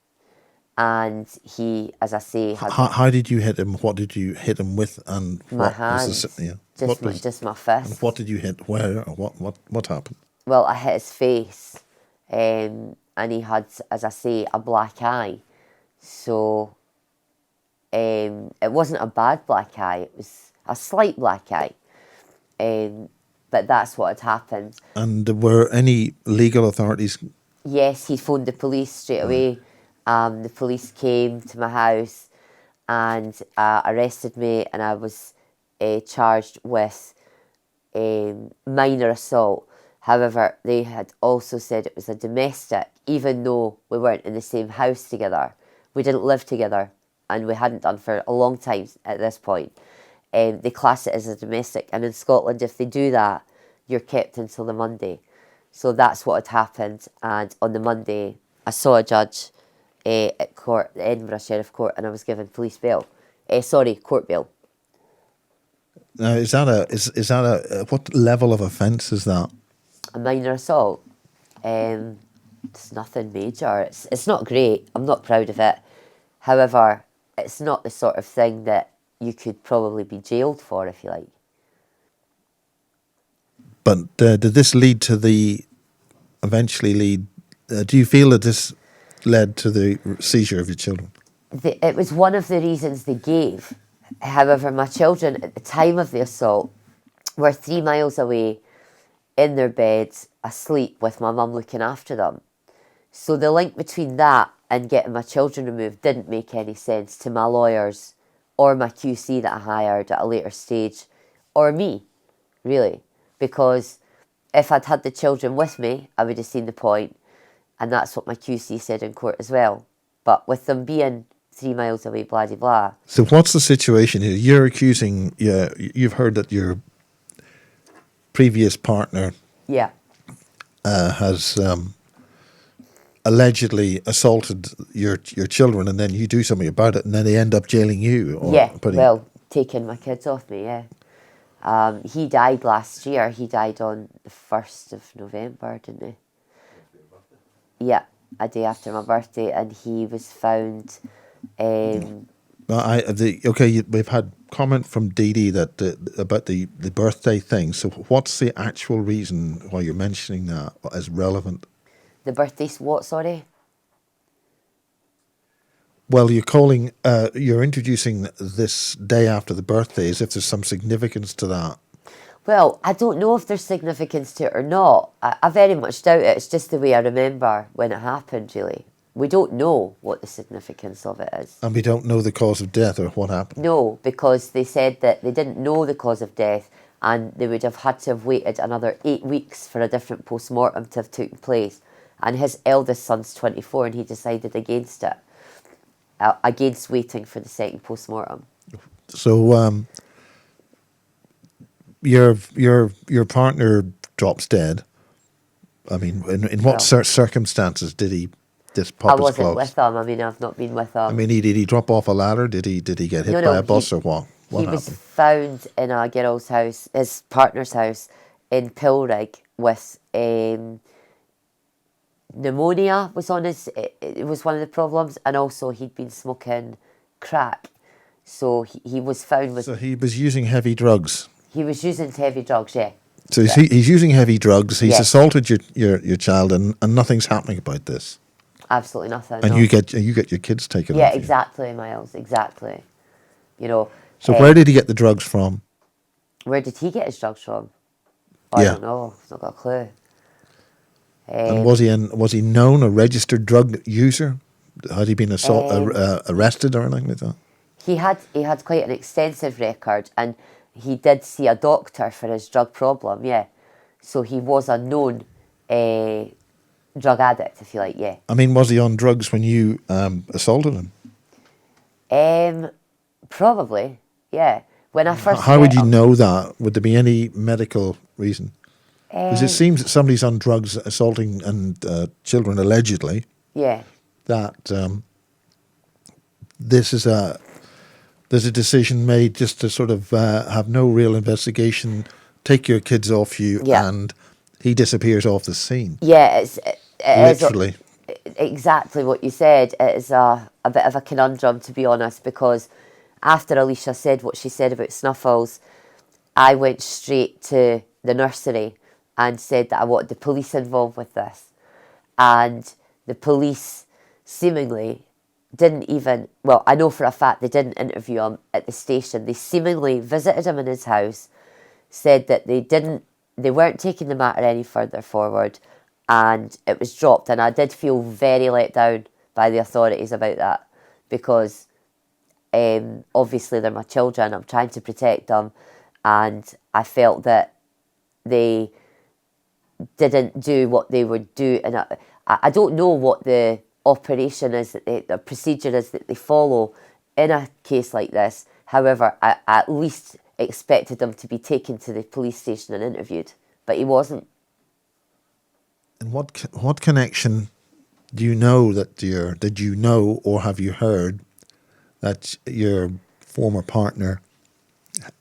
And he, as I say, how did you hit him? What did you hit him with? And my what hands, was the, just my fist. And what did you hit? Where? Or what happened? Well, I hit his face, and he had, as I say, a black eye. So it wasn't a bad black eye; it was a slight black eye. But that's what had happened. And were any legal authorities? Yes, he phoned the police straight away. The police came to my house and arrested me, and I was charged with minor assault. However, they had also said it was a domestic, even though we weren't in the same house together. We didn't live together, and we hadn't done for a long time at this point. They class it as a domestic, and in Scotland, if they do that, you're kept until the Monday. So that's what had happened, and on the Monday, I saw a judge at court, the Edinburgh Sheriff Court, and I was given police bail. Court bail. Now, is that what level of offence is that? A minor assault. It's nothing major. It's not great. I'm not proud of it. However, it's not the sort of thing that you could probably be jailed for, if you like. But did this lead to eventually lead? Do you feel that this led to the seizure of your children? It was one of the reasons they gave. However, my children at the time of the assault were 3 miles away in their beds, asleep, with my mum looking after them. So the link between that and getting my children removed didn't make any sense to my lawyers or my QC that I hired at a later stage, or me, really. Because if I'd had the children with me, I would have seen the point, and that's what my QC said in court as well. But with them being 3 miles away, blah, blah, blah. So what's the situation here? You're accusing, you've heard that your previous partner Yeah. has allegedly assaulted your children, and then you do something about it, and then they end up jailing you. Or Taking my kids off me, yeah. He died last year. He died on the 1st of November, didn't he? Yeah, a day after my birthday, and he was found... we've had comment from Dee Dee that about the birthday thing. So what's the actual reason why you're mentioning that as relevant? The birthday, what, sorry? Well, you're introducing this day after the birthday as if there's some significance to that. Well, I don't know if there's significance to it or not. I very much doubt it. It's just the way I remember when it happened, really. We don't know what the significance of it is. And we don't know the cause of death or what happened? No, because they said that they didn't know the cause of death, and they would have had to have waited another 8 weeks for a different post-mortem to have taken place. And his eldest son's 24, and he decided against it, against waiting for the second post-mortem. So your partner drops dead. I mean, in what circumstances did he pop I his wasn't clogs? with him. I mean, I've not been with him. I mean, did he drop off a ladder? Did he get hit by a bus or what? What he happened? was found in a girl's house, his partner's house, in Pilrig with pneumonia was on his. It was one of the problems, and also he'd been smoking crack, so he was found with. So he was using heavy drugs. He was using heavy drugs, yeah. So he's using heavy drugs. He's Yeah. assaulted your child, and nothing's happening about this. Absolutely nothing. And no. you get your kids taken Yeah, off you. exactly, Miles. Exactly. You know. So where did he get the drugs from? Where did he get his drugs from? Yeah. I don't know. I've not got a clue. And was he known a registered drug user? Had he been arrested or anything like that? He had quite an extensive record, and he did see a doctor for his drug problem. Yeah, so he was a known drug addict, if you like. Yeah. I mean, was he on drugs when you assaulted him? Probably. Yeah. When I first. How would you met him, know that? Would there be any medical reason? Because it seems that somebody's on drugs assaulting children allegedly. Yeah. That there's a decision made just to sort of have no real investigation, take your kids off you, Yeah. and he disappears off the scene. Yeah, it Literally. is exactly what you said. It is a bit of a conundrum, to be honest, because after Alicia said what she said about Snuffles, I went straight to the nursery and said that I wanted the police involved with this. And the police seemingly didn't even, well, I know for a fact they didn't interview him at the station. They seemingly visited him in his house, said that they weren't taking the matter any further forward, and it was dropped. And I did feel very let down by the authorities about that, because obviously they're my children. I'm trying to protect them, and I felt that they didn't do what they would do. And I don't know what the operation is, the procedure is that they follow in a case like this. However, I at least expected him to be taken to the police station and interviewed, but he wasn't. And what connection do you know did you know or have you heard that your former partner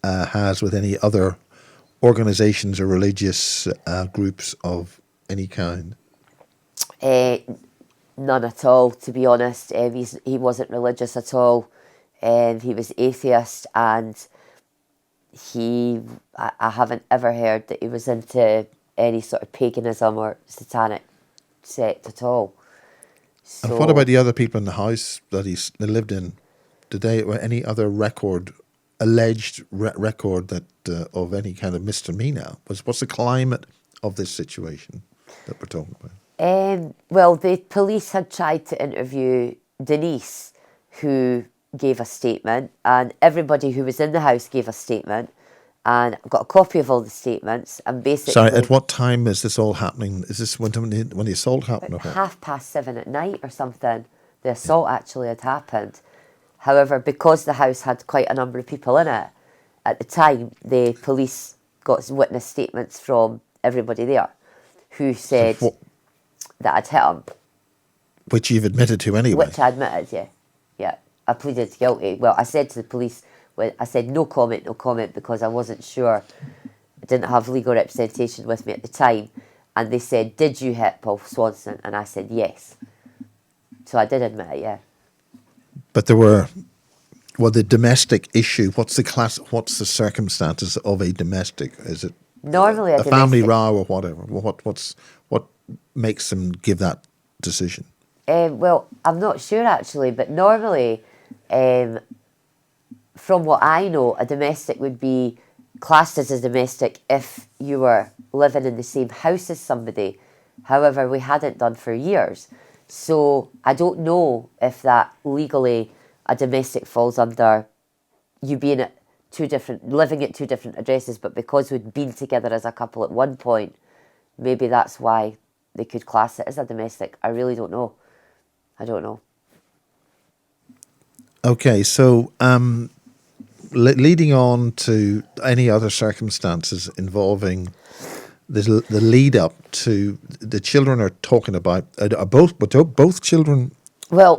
has with any other organisations or religious groups of any kind? None at all, to be honest. He wasn't religious at all. He was atheist, and I haven't ever heard that he was into any sort of paganism or satanic sect at all. So, And what about the other people in the house that they lived in? Did they any other alleged record that of any kind of misdemeanor? What's the climate of this situation that we're talking about? well, the police had tried to interview Denise, who gave a statement, and everybody who was in the house gave a statement, and I've got a copy of all the statements. And basically, Sorry, at what time is this all happening? Is this when the assault happened? Or what? 7:30 at night or something, the assault actually had happened. However, because the house had quite a number of people in it, at the time, the police got witness statements from everybody there who said that I'd hit him. Which you've admitted to anyway. Which I admitted, yeah. Yeah, I pleaded guilty. Well, I said to the police, I said no comment, because I wasn't sure. I didn't have legal representation with me at the time. And they said, did you hit Paul Swanson? And I said, yes. So I did admit it, yeah. But the domestic issue, what's the circumstances of a domestic? Is it normally a family row or whatever? What makes them give that decision? Well, I'm not sure actually, but normally, from what I know, a domestic would be classed as a domestic if you were living in the same house as somebody. However, we hadn't done for years. So I don't know if that legally a domestic falls under you being at living at two different addresses, but because we'd been together as a couple at one point, maybe that's why they could class it as a domestic. I really don't know. I don't know. Okay, so leading on to any other circumstances involving the lead up to the children are talking about are both children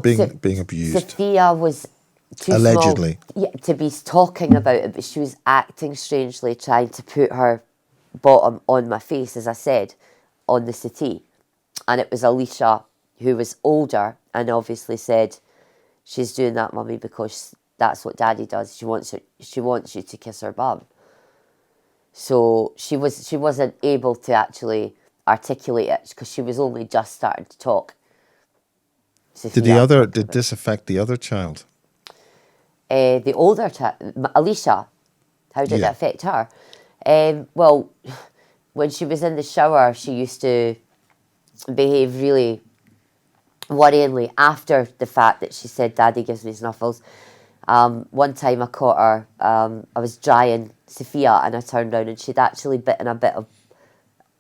being abused. Sophia was too allegedly small, to be talking about it, but she was acting strangely, trying to put her bottom on my face, as I said, on the settee. And it was Alicia, who was older, and obviously said, she's doing that, mummy, because that's what daddy does. She wants you to kiss her bum. So she wasn't able to actually articulate it because she was only just starting to talk. Sophia, did this affect the other child? The older child, Alicia, how did it affect her? Well, when she was in the shower, she used to behave really worryingly after the fact that she said, Daddy gives me snuffles. One time I caught her, I was drying Sophia, and I turned around and she'd actually bitten a bit of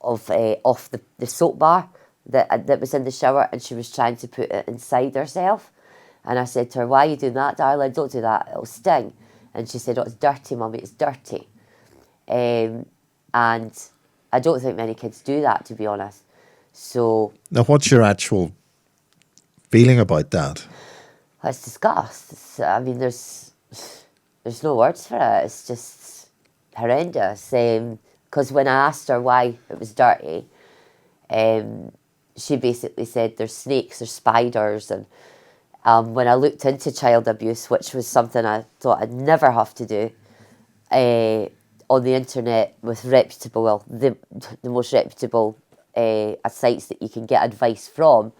off the soap bar that was in the shower, and she was trying to put it inside herself. And I said to her, why are you doing that, darling? Don't do that, it'll sting. And she said, oh, it's dirty, mummy, it's dirty. And I don't think many kids do that, to be honest. So now, what's your actual feeling about that? It's disgust. I mean, there's no words for it. It's just horrendous. Because when I asked her why it was dirty, she basically said there's snakes, there's spiders, and when I looked into child abuse, which was something I thought I'd never have to do, on the internet with reputable, the most reputable sites that you can get advice from,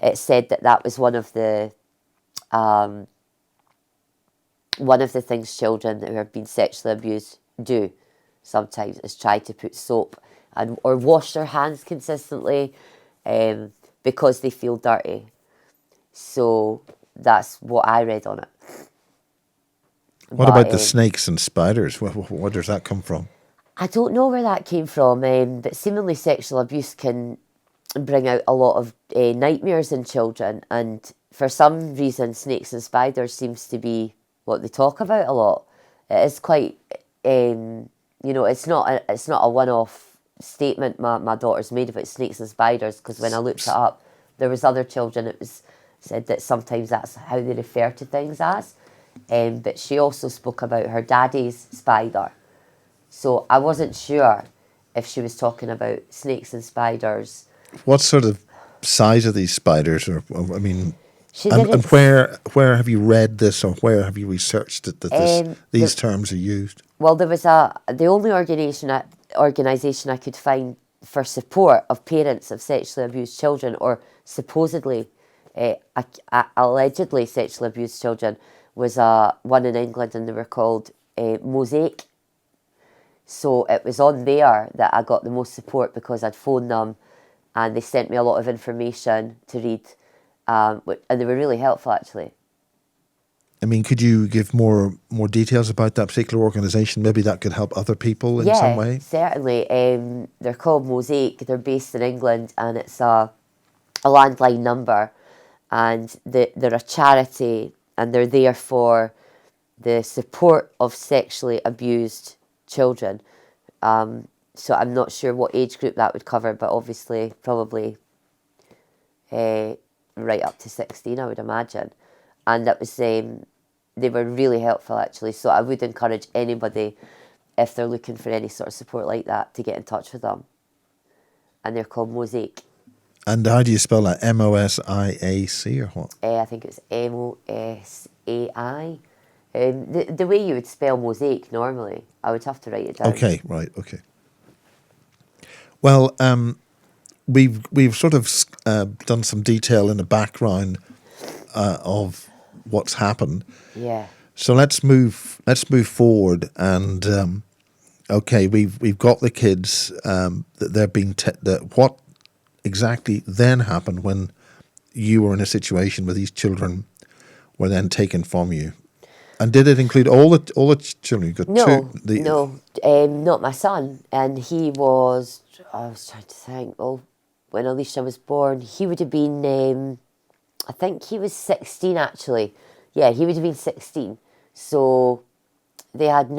it said that was one of the things children who have been sexually abused do sometimes is try to put soap or wash their hands consistently because they feel dirty. So that's what I read on it. What But, about the snakes and spiders? Where does that come from? I don't know where that came from, but seemingly sexual abuse can bring out a lot of nightmares in children, and for some reason snakes and spiders seems to be what they talk about a lot. It is quite, it's not a one-off statement my daughter's made about snakes and spiders, because when I looked it up, there was other children, it was said that sometimes that's how they refer to things as, but she also spoke about her daddy's spider. So I wasn't sure if she was talking about snakes and spiders. What sort of size are these spiders? Or I mean, She and didn't. where have you read this, or where have you researched it that these terms are used? Well, there was the only organisation I could find for support of parents of sexually abused children, or supposedly, allegedly sexually abused children, was one in England, and they were called Mosaic. So it was on there that I got the most support, because I'd phoned them and they sent me a lot of information to read, and they were really helpful, actually. I mean, could you give more details about that particular organisation? Maybe that could help other people in some way? Yeah, certainly. They're called Mosaic. They're based in England, and it's a landline number, and they're a charity, and they're there for the support of sexually abused children. So I'm not sure what age group that would cover, but obviously probably right up to 16, I would imagine. And that was they were really helpful, actually. So I would encourage anybody, if they're looking for any sort of support like that, to get in touch with them. And they're called Mosaic. And how do you spell that? MOSIAC or what? I think it's MOSAI. The way you would spell mosaic normally, I would have to write it down. Okay, right, okay. Well, we've sort of done some detail in the background of what's happened. Yeah. So let's move forward, and okay, we've got the kids. They're being what exactly then happened when you were in a situation where these children were then taken from you? And did it include all the children? You got No, two. no, not my son. And he was, I was trying to think, when Alicia was born, he would have been, I think he was 16 actually. Yeah, he would have been 16. So they had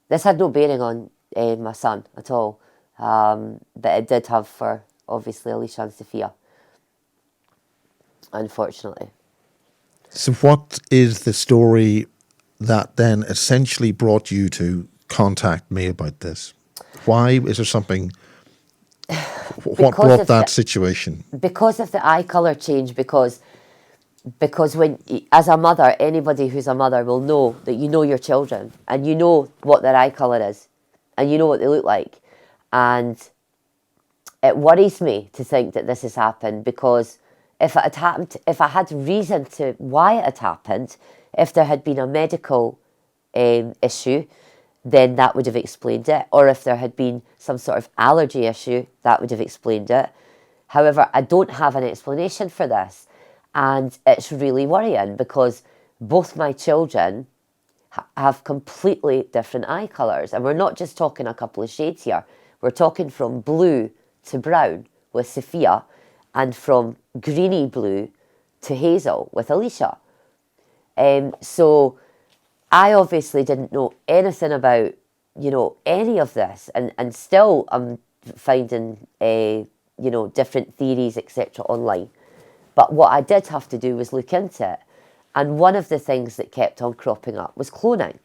this had no bearing on my son at all. But it did have for, obviously, Alicia and Sophia, unfortunately. So what is the story that then essentially brought you to contact me about this? Why is there something... What brought that situation? Because of the eye colour change, because when, as a mother, anybody who's a mother will know that you know your children, and you know what their eye colour is, and you know what they look like. And it worries me to think that this has happened, because if it had happened, if I had reason to why it had happened, if there had been a medical issue, then that would have explained it. Or if there had been some sort of allergy issue, that would have explained it. However, I don't have an explanation for this. And it's really worrying, because both my children have completely different eye colours. And we're not just talking a couple of shades here. We're talking from blue to brown with Sophia, and from greeny blue to hazel with Alicia. So I obviously didn't know anything about, any of this, and still I'm finding, different theories, etc. online. But what I did have to do was look into it. And one of the things that kept on cropping up was cloning.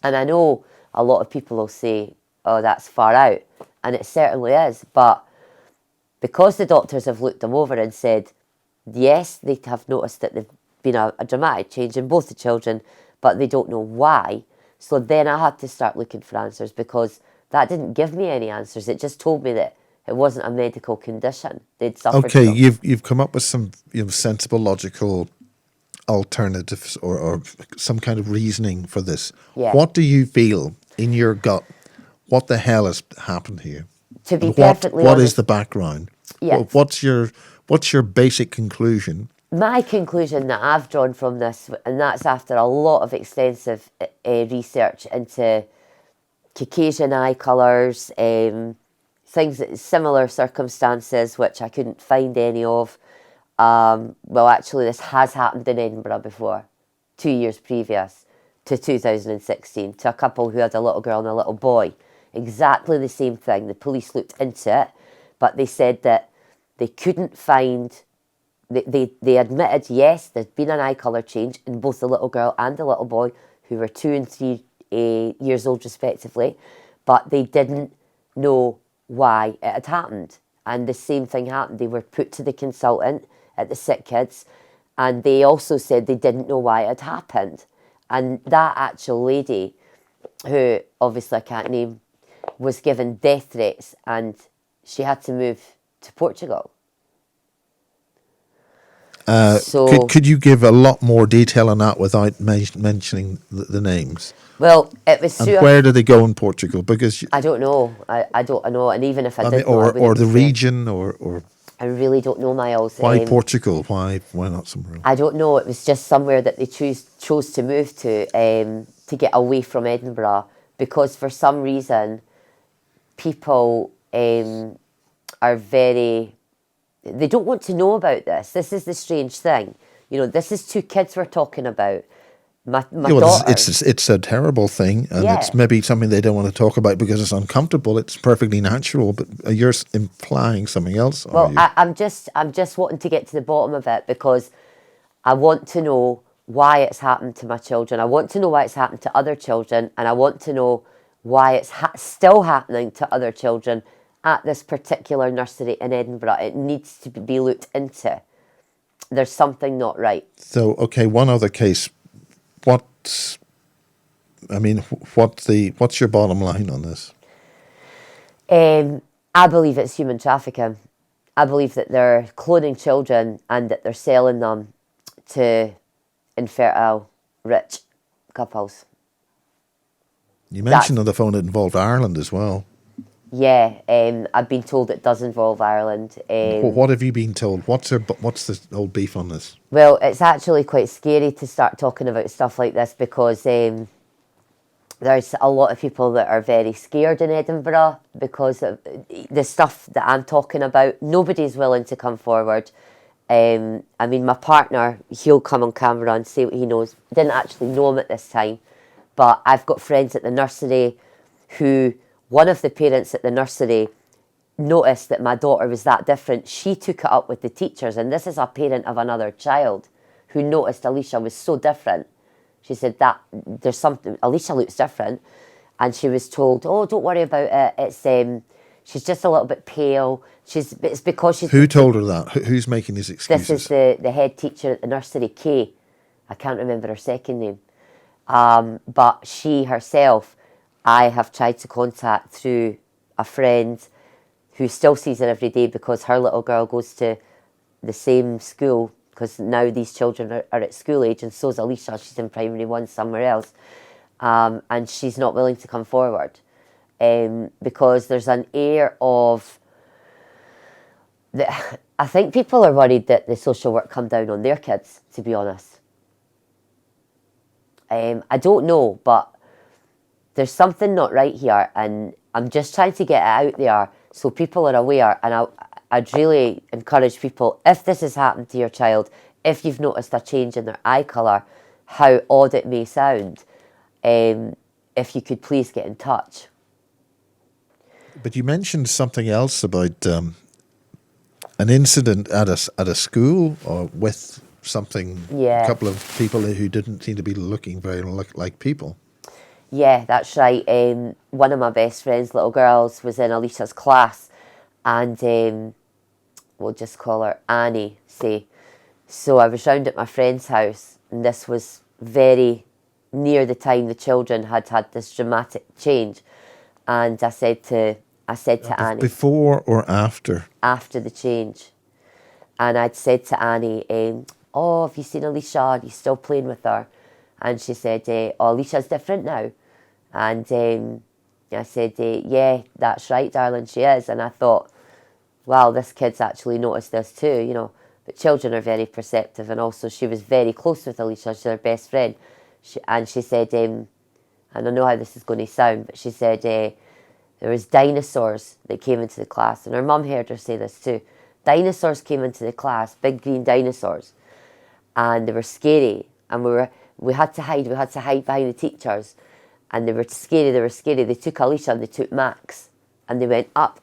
And I know a lot of people will say, oh, that's far out. And it certainly is. But because the doctors have looked them over and said, yes, they have noticed that there's been a dramatic change in both the children, but they don't know why. So then I had to start looking for answers, because that didn't give me any answers. It just told me that it wasn't a medical condition they'd suffered Okay, from. you've come up with some sensible, logical alternatives or some kind of reasoning for this. Yeah. What do you feel in your gut? What the hell has happened here? To be And perfectly what honest, is the background? Yeah. What's your What's your basic conclusion? My conclusion that I've drawn from this, and that's after a lot of extensive research into Caucasian eye colours, things, similar circumstances, which I couldn't find any of. Well, actually, this has happened in Edinburgh before, 2 years previous to 2016, to a couple who had a little girl and a little boy. Exactly the same thing. The police looked into it, but they said that they couldn't find... They admitted, yes, there'd been an eye colour change in both the little girl and the little boy, who were 2 and 3 years old respectively, but they didn't know why it had happened. And the same thing happened. They were put to the consultant at the Sick Kids, and they also said they didn't know why it had happened. And that actual lady, who obviously I can't name, was given death threats, and she had to move to Portugal. So, Could you give a lot more detail on that without mentioning the names? well, it was And through where do they go in Portugal? Because I don't know. I don't know. And even if I did know, I or wouldn't the be saying. region, or I really don't know, Miles. why Portugal? Why not somewhere else? I don't know. It was just somewhere that they chose to move to get away from Edinburgh, because for some reason people are very... They don't want to know about this. This is the strange thing. You know, this is 2 kids we're talking about. My daughter... It's a terrible thing, and Yeah. it's maybe something they don't want to talk about because it's uncomfortable. It's perfectly natural, but you're implying something else. Well, I'm just wanting to get to the bottom of it, because I want to know why it's happened to my children. I want to know why it's happened to other children, and I want to know why it's still happening to other children at this particular nursery in Edinburgh. It needs to be looked into. There's something not right. So, okay, one other case. What's your bottom line on this? I believe it's human trafficking. I believe that they're cloning children and that they're selling them to infertile, rich couples. You mentioned on the phone it involved Ireland as well. Yeah, I've been told it does involve Ireland. What have you been told? What's the old beef on this? Well, it's actually quite scary to start talking about stuff like this, because there's a lot of people that are very scared in Edinburgh because of the stuff that I'm talking about. Nobody's willing to come forward. I mean, my partner, he'll come on camera and say what he knows. Didn't actually know him at this time, but I've got friends at the nursery who... One of the parents at the nursery noticed that my daughter was that different. She took it up with the teachers, and this is a parent of another child who noticed Alicia was so different. She said that there's something, Alicia looks different, and she was told, "Oh, don't worry about it. It's she's just a little bit pale. It's because she's..." Who told her that? Who's making these excuses? This is the head teacher at the nursery, Kay. I can't remember her second name, but she herself, I have tried to contact through a friend who still sees her every day, because her little girl goes to the same school, because now these children are at school age, and so's Alicia. She's in primary 1 somewhere else, and she's not willing to come forward because there's an air of... I think people are worried that the social work come down on their kids, to be honest. I don't know, but there's something not right here, and I'm just trying to get it out there so people are aware. And I'd really encourage people, if this has happened to your child, if you've noticed a change in their eye colour, how odd it may sound, if you could please get in touch. But you mentioned something else about an incident at a school, or with something, Yeah. a couple of people who didn't seem to be looking very like people. Yeah, that's right. One of my best friend's little girls was in Alicia's class, and we'll just call her Annie, say. So I was round at my friend's house, and this was very near the time the children had this dramatic change. And I said to Annie... Before or after? After the change. And I'd said to Annie, "Oh, have you seen Alicia? Are you still playing with her?" And she said, "Oh, Alicia's different now." And I said, "Yeah, that's right, darling, she is." And I thought, wow, this kid's actually noticed this too, you know. But children are very perceptive, and also she was very close with Alicia. She's her best friend. She said, and I don't know how this is going to sound, but she said there was dinosaurs that came into the class, and her mum heard her say this too. Dinosaurs came into the class, big green dinosaurs, and they were scary, and we had to hide behind the teachers, and they were scary. They took Alicia and they took Max, and they went up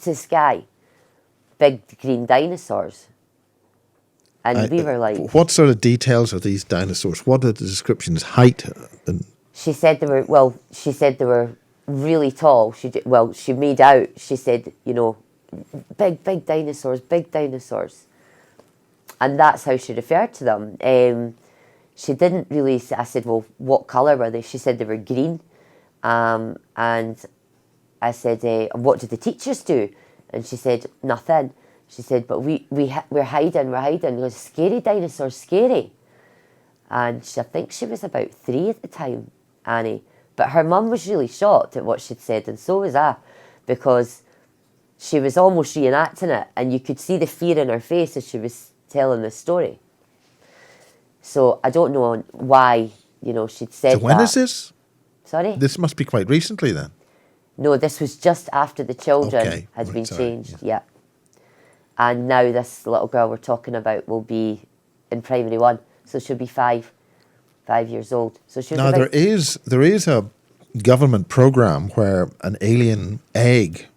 to the sky, big green dinosaurs. And we were like... What sort of details are these dinosaurs? What are the descriptions? Height? She said they were really tall. She made out, she said, you know, big dinosaurs. And that's how she referred to them. She didn't really... I said, well, what colour were they? She said they were green. And I said, what did the teachers do? And she said, nothing. She said, but we're hiding. It was scary dinosaurs, scary. And I think she was about 3 at the time, Annie. But her mum was really shocked at what she'd said, and so was I, because she was almost reenacting it, and you could see the fear in her face as she was telling the story. So I don't know why, you know, she'd said that. So when is this? Sorry? This must be quite recently then. No, this was just after the children had been changed, yeah. And now this little girl we're talking about will be in primary 1, so she'll be 5 years old. So she was now there is a government program where an alien egg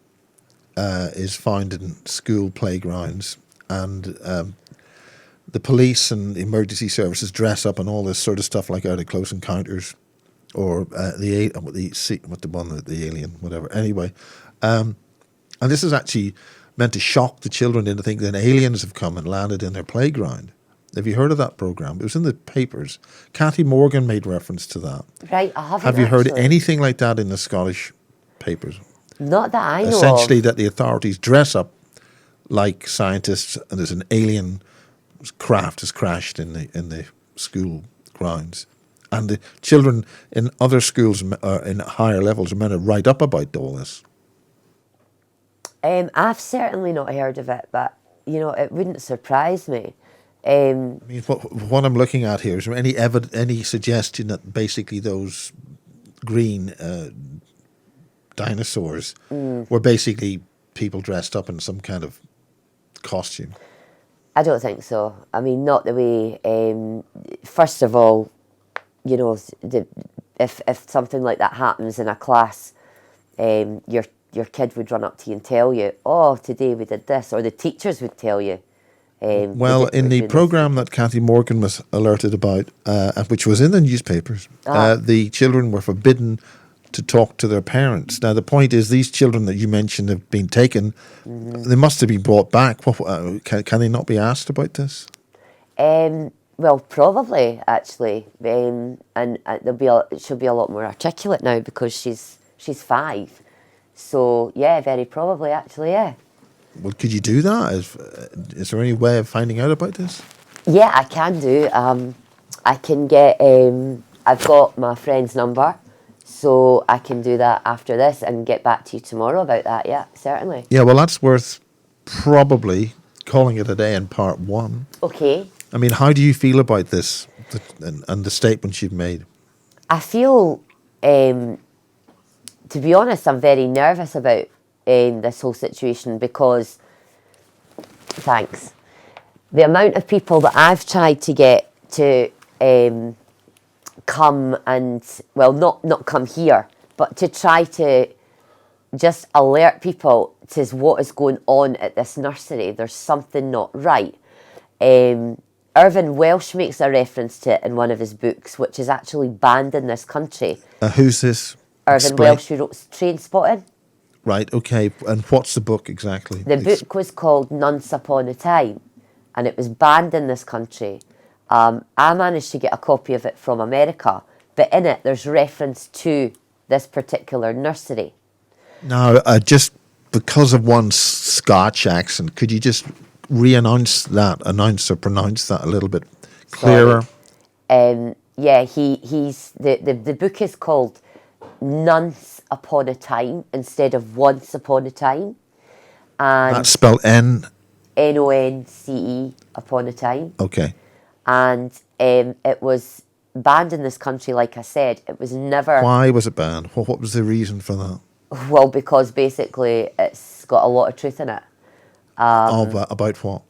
is found in school playgrounds, and the police and emergency services dress up and all this sort of stuff like out of Close Encounters, or the alien, whatever. Anyway, and this is actually meant to shock the children into thinking that aliens have come and landed in their playground. Have you heard of that program? It was in the papers. Cathy Morgan made reference to that. Right, I haven't. Have you heard actually. anything like that in the Scottish papers? Not that I know Essentially, of. that the authorities dress up like scientists, and there's an alien craft has crashed in the school grounds, and the children in other schools in higher levels are meant to write up about all this. I've certainly not heard of it, but you know, it wouldn't surprise me. I mean, what I'm looking at here, is there any suggestion that basically those green dinosaurs were basically people dressed up in some kind of costume? I don't think so. I mean, not the way. First of all, you know, if something like that happens in a class, your kid would run up to you and tell you, "Oh, today we did this," or the teachers would tell you. Well, in the programme that Cathy Morgan was alerted about, which was in the newspapers, the children were forbidden to talk to their parents. Now, the point is, these children that you mentioned have been taken. They must have been brought back. Can they not be asked about this? Well, probably, actually. And she'll be a lot more articulate now because she's 5. So, yeah, very probably, actually, yeah. Well, could you do that? Is there any way of finding out about this? Yeah, I can do. I can get... I've got my friend's number, so I can do that after this and get back to you tomorrow about that, yeah, certainly. Yeah, well, that's worth probably calling it a day in part 1. Okay. I mean, how do you feel about this and the statements you've made? I feel, to be honest, I'm very nervous about this whole situation because, the amount of people that I've tried to get to come and, well, not come here, but to try to just alert people to what is going on at this nursery. There's something not right. Irvin Welsh makes a reference to it in one of his books, which is actually banned in this country. Who's this? Irvin Welsh, who wrote Train Spotting. Right, okay. And what's the book exactly? The book was called Once Upon a Time, and it was banned in this country. I managed to get a copy of it from America, but in it there's reference to this particular nursery. Now, just because of one Scotch accent, could you just pronounce that a little bit clearer? Yeah, he's the book is called Once Upon a Time instead of Once Upon a Time, And That's spelled N. Nonce upon a time. Okay. And it was banned in this country, like I said. It was never... Why was it banned? What was the reason for that? Well, because basically it's got a lot of truth in it. About what?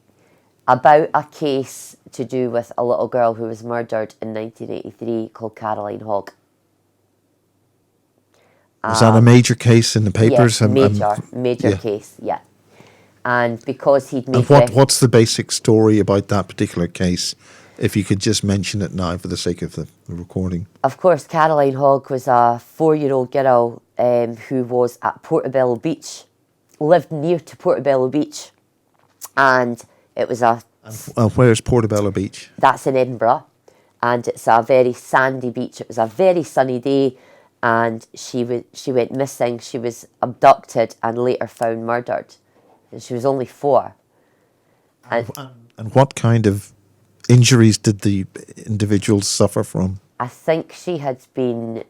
About a case to do with a little girl who was murdered in 1983 called Caroline Hogg. Was that a major case in the papers? Yes, major yeah. case, yeah. And because he'd made... And what's the basic story about that particular case? If you could just mention it now for the sake of the recording. Of course, Caroline Hogg was a 4-year-old girl who was at Portobello Beach, lived near to Portobello Beach. And it was a... Where's Portobello Beach? That's in Edinburgh. And it's a very sandy beach. It was a very sunny day. And she went missing. She was abducted and later found murdered. And she was only 4. And what kind of injuries did the individuals suffer from? I think she had been,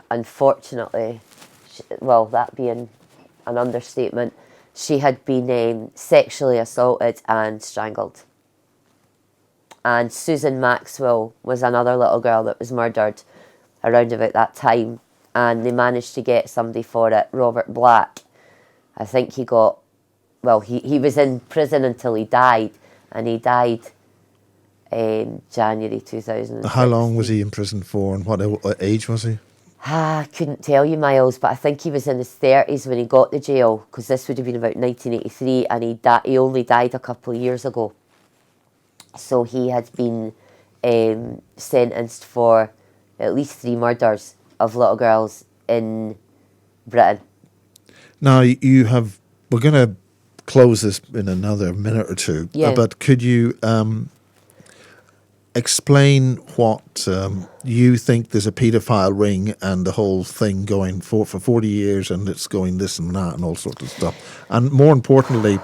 unfortunately, well, that being an understatement, she had been sexually assaulted and strangled. And Susan Maxwell was another little girl that was murdered around about that time. And they managed to get somebody for it, Robert Black. I think he got, well, he was in prison until he died. And he died in January 2006. How long was he in prison for, and what age was he? I couldn't tell you, Miles, but I think he was in his 30s when he got to jail, because this would have been about 1983, and he only died a couple of years ago. So he had been sentenced for at least 3 murders of little girls in Britain. Now, we're going to close this in another minute or two, Yeah. But could you explain what you think there's a paedophile ring and the whole thing going for 40 years and it's going this and that and all sorts of stuff? And more importantly,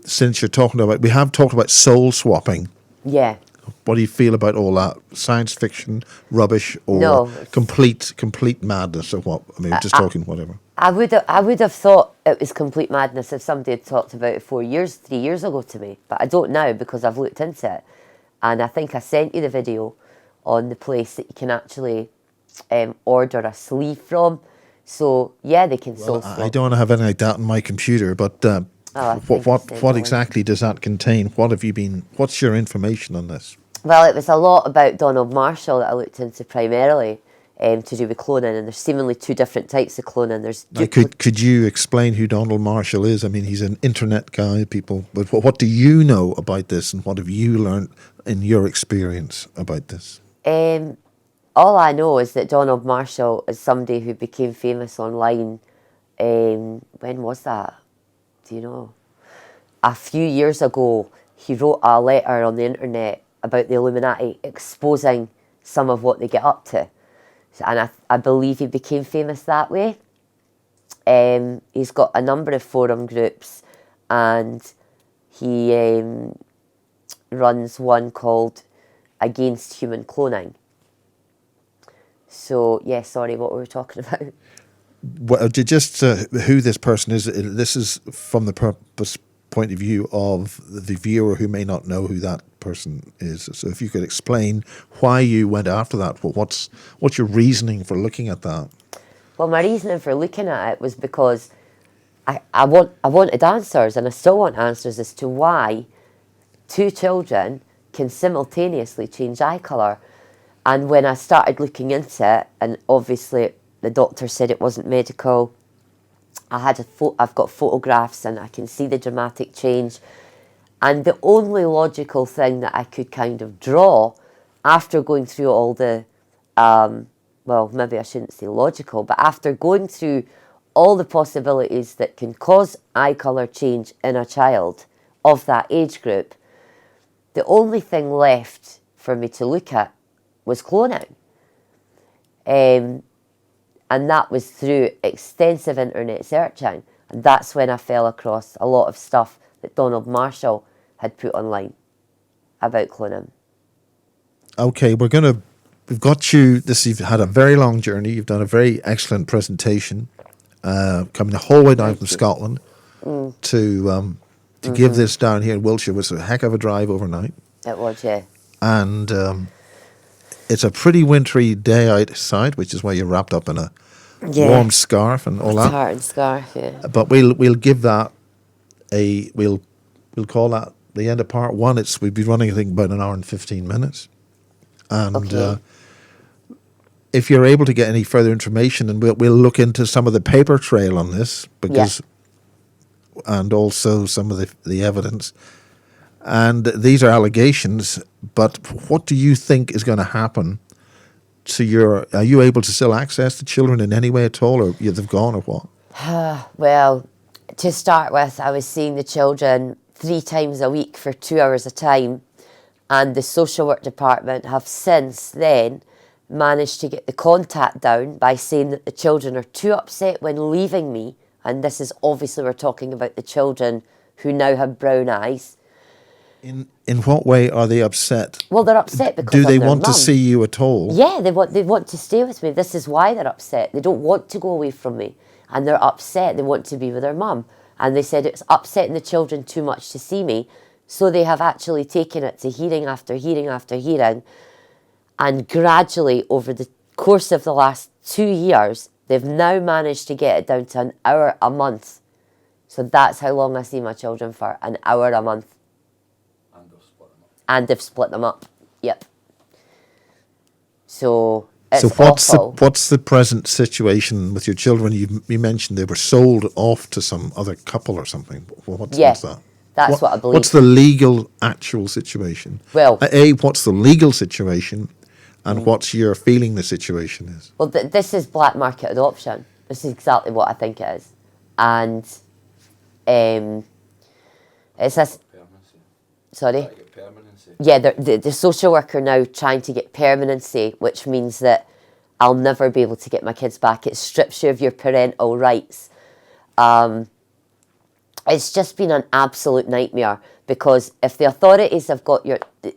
since you're talking about, we have talked about soul swapping. Yeah. What do you feel about all that? Science fiction, rubbish, or No. complete madness, or what? I mean, just talking whatever. I would have thought it was complete madness if somebody had talked about it 3 years ago to me. But I don't now because I've looked into it. And I think I sent you the video on the place that you can actually order a sleeve from. So, yeah, they can soul swap. I don't have any like that on my computer, but what exactly does that contain? What's your information on this? Well, it was a lot about Donald Marshall that I looked into primarily to do with cloning, and there's seemingly 2 different types of cloning. There's could you explain who Donald Marshall is? I mean, he's an internet guy, people. But what do you know about this, and what have you learned in your experience about this? All I know is that Donald Marshall is somebody who became famous online. When was that? Do you know? A few years ago, he wrote a letter on the internet about the Illuminati, exposing some of what they get up to. And I believe he became famous that way. He's got a number of forum groups, and he runs one called Against Human Cloning. So, yeah, sorry, what were we talking about? Well, just who this person is. This is from the point of view of the viewer who may not know who that person is. So if you could explain why you went after that, what's your reasoning for looking at that? Well, my reasoning for looking at it was because I wanted answers, and I still want answers as to why 2 children can simultaneously change eye colour. And when I started looking into it, and obviously the doctor said it wasn't medical, I've got photographs and I can see the dramatic change. And the only logical thing that I could kind of draw after going through all the, well, maybe I shouldn't say logical, but after going through all the possibilities that can cause eye colour change in a child of that age group, the only thing left for me to look at was cloning. And that was through extensive internet searching. And that's when I fell across a lot of stuff that Donald Marshall had put online about cloning. Okay, we've got you. You've had a very long journey. You've done a very excellent presentation, coming the whole way down from Scotland. to give this down here in Wiltshire. It was a heck of a drive overnight. It was, yeah. And it's a pretty wintry day outside, which is why you're wrapped up in a warm scarf and all that. Tartan scarf, yeah. But we'll give that we'll call that the end of part one. We'll be running, I think, about an hour and 15 minutes. And Okay. if you're able to get any further information, and we'll look into some of the paper trail on this, because and also some of the evidence. And these are allegations, but what do you think is going to happen to are you able to still access the children in any way at all, or they've gone, or what? Well, to start with, I was seeing the children 3 times a week for 2 hours a time, and the social work department have since then managed to get the contact down by saying that the children are too upset when leaving me, and this is obviously, we're talking about the children who now have brown eyes. In what way are they upset? Well, they're upset because Do they of their want to mum. see you at all? Yeah, they want to stay with me. This is why they're upset. They don't want to go away from me, and they're upset. They want to be with their mum, and they said it's upsetting the children too much to see me, so they have actually taken it to hearing after hearing after hearing, and gradually over the course of the last 2 years, they've now managed to get it down to an hour a month. So that's how long I see my children for, an hour a month. And they've split them up. Yep. So it's what's the present situation with your children? You mentioned they were sold off to some other couple or something. What's that? That's what I believe. What's the legal actual situation? Well, what's the legal situation, and what's your feeling the situation is? Well, this is black market adoption. This is exactly what I think it is, and it's this. Sorry. Yeah, the social worker now trying to get permanency, which means that I'll never be able to get my kids back. It strips you of your parental rights. It's just been an absolute nightmare, because if the authorities have got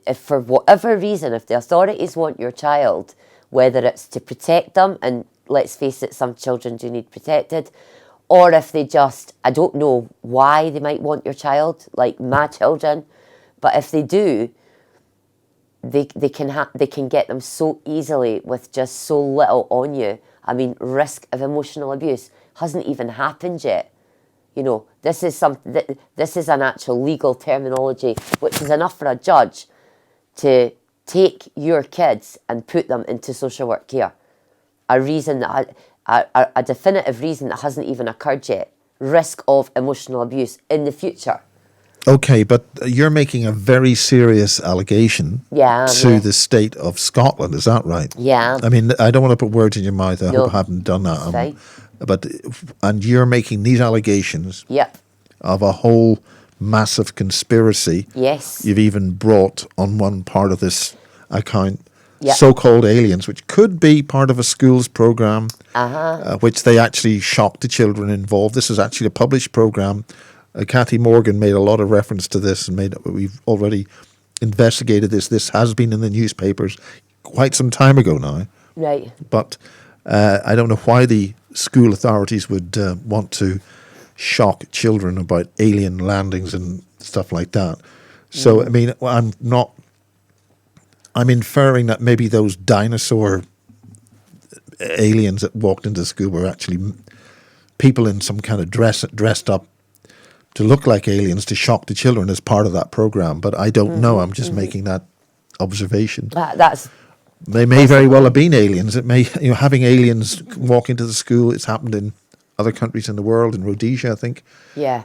if for whatever reason, if the authorities want your child, whether it's to protect them, and let's face it, some children do need protected, or if they just, I don't know why they might want your child, like my children, but if they do, they can get them so easily with just so little on you. I mean, risk of emotional abuse hasn't even happened yet. You know, this is an actual legal terminology, which is enough for a judge to take your kids and put them into social work care. A reason a definitive reason that hasn't even occurred yet. Risk of emotional abuse in the future. Okay, but you're making a very serious allegation to the state of Scotland, is that right? Yeah. I mean, I don't want to put words in your mouth. I hope I haven't done that. Fine. And you're making these allegations of a whole massive conspiracy. Yes. You've even brought on one part of this account so-called aliens, which could be part of a school's program, which they actually shocked the children involved. This is actually a published program. Kathy Morgan made a lot of reference to this, and we've already investigated this. This has been in the newspapers quite some time ago now. Right. But I don't know why the school authorities would want to shock children about alien landings and stuff like that. So, I mean, I'm inferring that maybe those dinosaur aliens that walked into school were actually people in some kind of dressed up to look like aliens to shock the children as part of that program. But I don't know. I'm just making that observation. They may very well have been aliens. It may, having aliens walk into the school. It's happened in other countries in the world, in Rhodesia, I think. Yeah.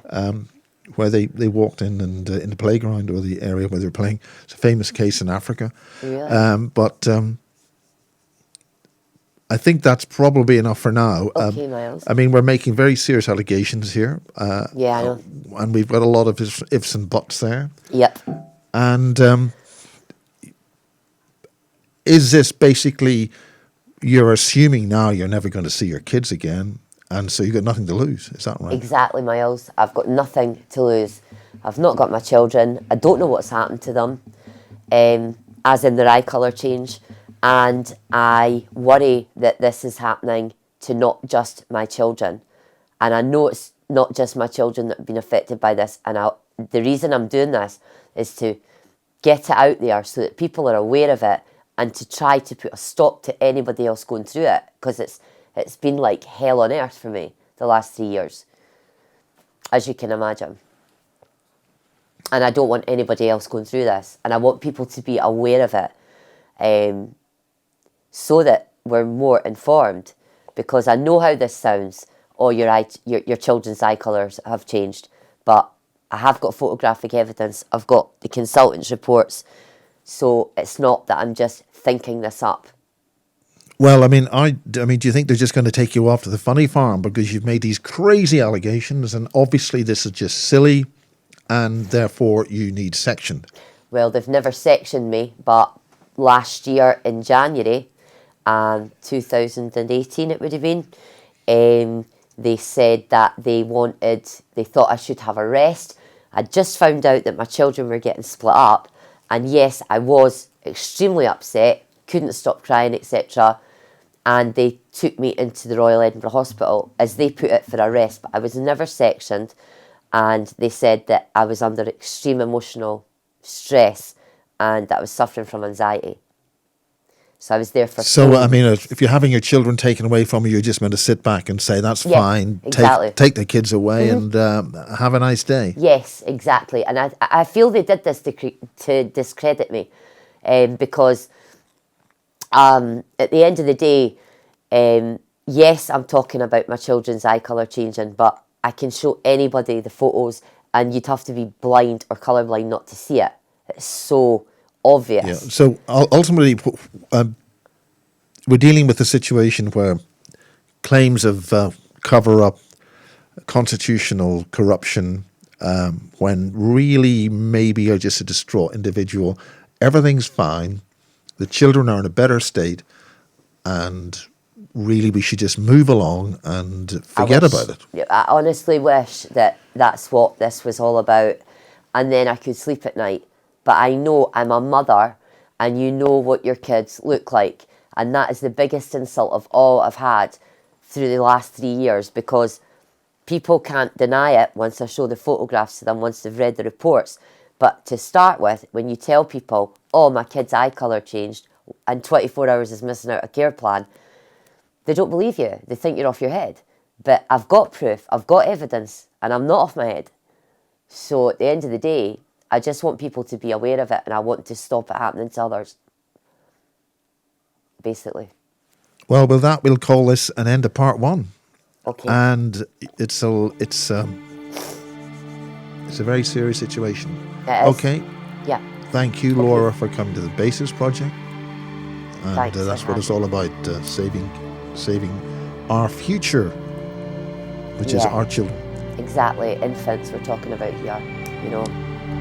Where they walked in and in the playground or the area where they were playing. It's a famous case in Africa. Really? But I think that's probably enough for now. Okay, Miles. I mean, we're making very serious allegations here. Yeah, I know. And we've got a lot of ifs and buts there. Yep. And is this basically, you're assuming now you're never going to see your kids again, and so you've got nothing to lose. Is that right? Exactly, Miles. I've got nothing to lose. I've not got my children. I don't know what's happened to them, as in their eye colour change. And I worry that this is happening to not just my children. And I know it's not just my children that have been affected by this. And the reason I'm doing this is to get it out there so that people are aware of it, and to try to put a stop to anybody else going through it, because it's been like hell on earth for me the last 3 years, as you can imagine. And I don't want anybody else going through this, and I want people to be aware of it, so that we're more informed. Because I know how this sounds. Oh, your children's eye colours have changed, but I have got photographic evidence. I've got the consultant's reports, so it's not that I'm just thinking this up. Well, I mean, do you think they're just going to take you off to the funny farm because you've made these crazy allegations, and obviously this is just silly, and therefore you need sectioned? Well, they've never sectioned me, but last year in January, 2018 it would have been, they said that they thought I should have a rest. I just found out that my children were getting split up, and yes, I was extremely upset, couldn't stop crying, etc. And they took me into the Royal Edinburgh Hospital, as they put it, for a rest, but I was never sectioned. And they said that I was under extreme emotional stress and that I was suffering from anxiety. So I was there for... So, I mean, if you're having your children taken away from you, you're just meant to sit back and say, that's fine, exactly. Take the kids away and have a nice day. Yes, exactly. And I feel they did this to discredit me, because at the end of the day, yes, I'm talking about my children's eye colour changing, but I can show anybody the photos, and you'd have to be blind or colourblind not to see it. It's so obvious. Yeah. So ultimately, we're dealing with a situation where claims of cover-up, constitutional corruption, when really maybe you're just a distraught individual. Everything's fine. The children are in a better state, and really we should just move along and forget about it. I honestly wish that that's what this was all about, and then I could sleep at night. But I know I'm a mother, and you know what your kids look like, and that is the biggest insult of all I've had through the last 3 years, because people can't deny it once I show the photographs to them, once they've read the reports. But to start with, when you tell people, oh, my kid's eye colour changed and 24 hours is missing out a care plan, they don't believe you. They think you're off your head. But I've got proof, I've got evidence, and I'm not off my head. So at the end of the day, I just want people to be aware of it, and I want to stop it happening to others, basically. Well, with that, we'll call this an end of part one. Okay. And it's a very serious situation. It is. Okay. Yeah. Thank you, Laura, for coming to the Basis Project. And Thanks that's for what it's all about, saving our future, which is our children. Exactly. Infants we're talking about here.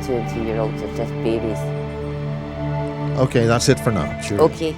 2 and 3 year olds are just babies. Okay, that's it for now. Cheers. Okay.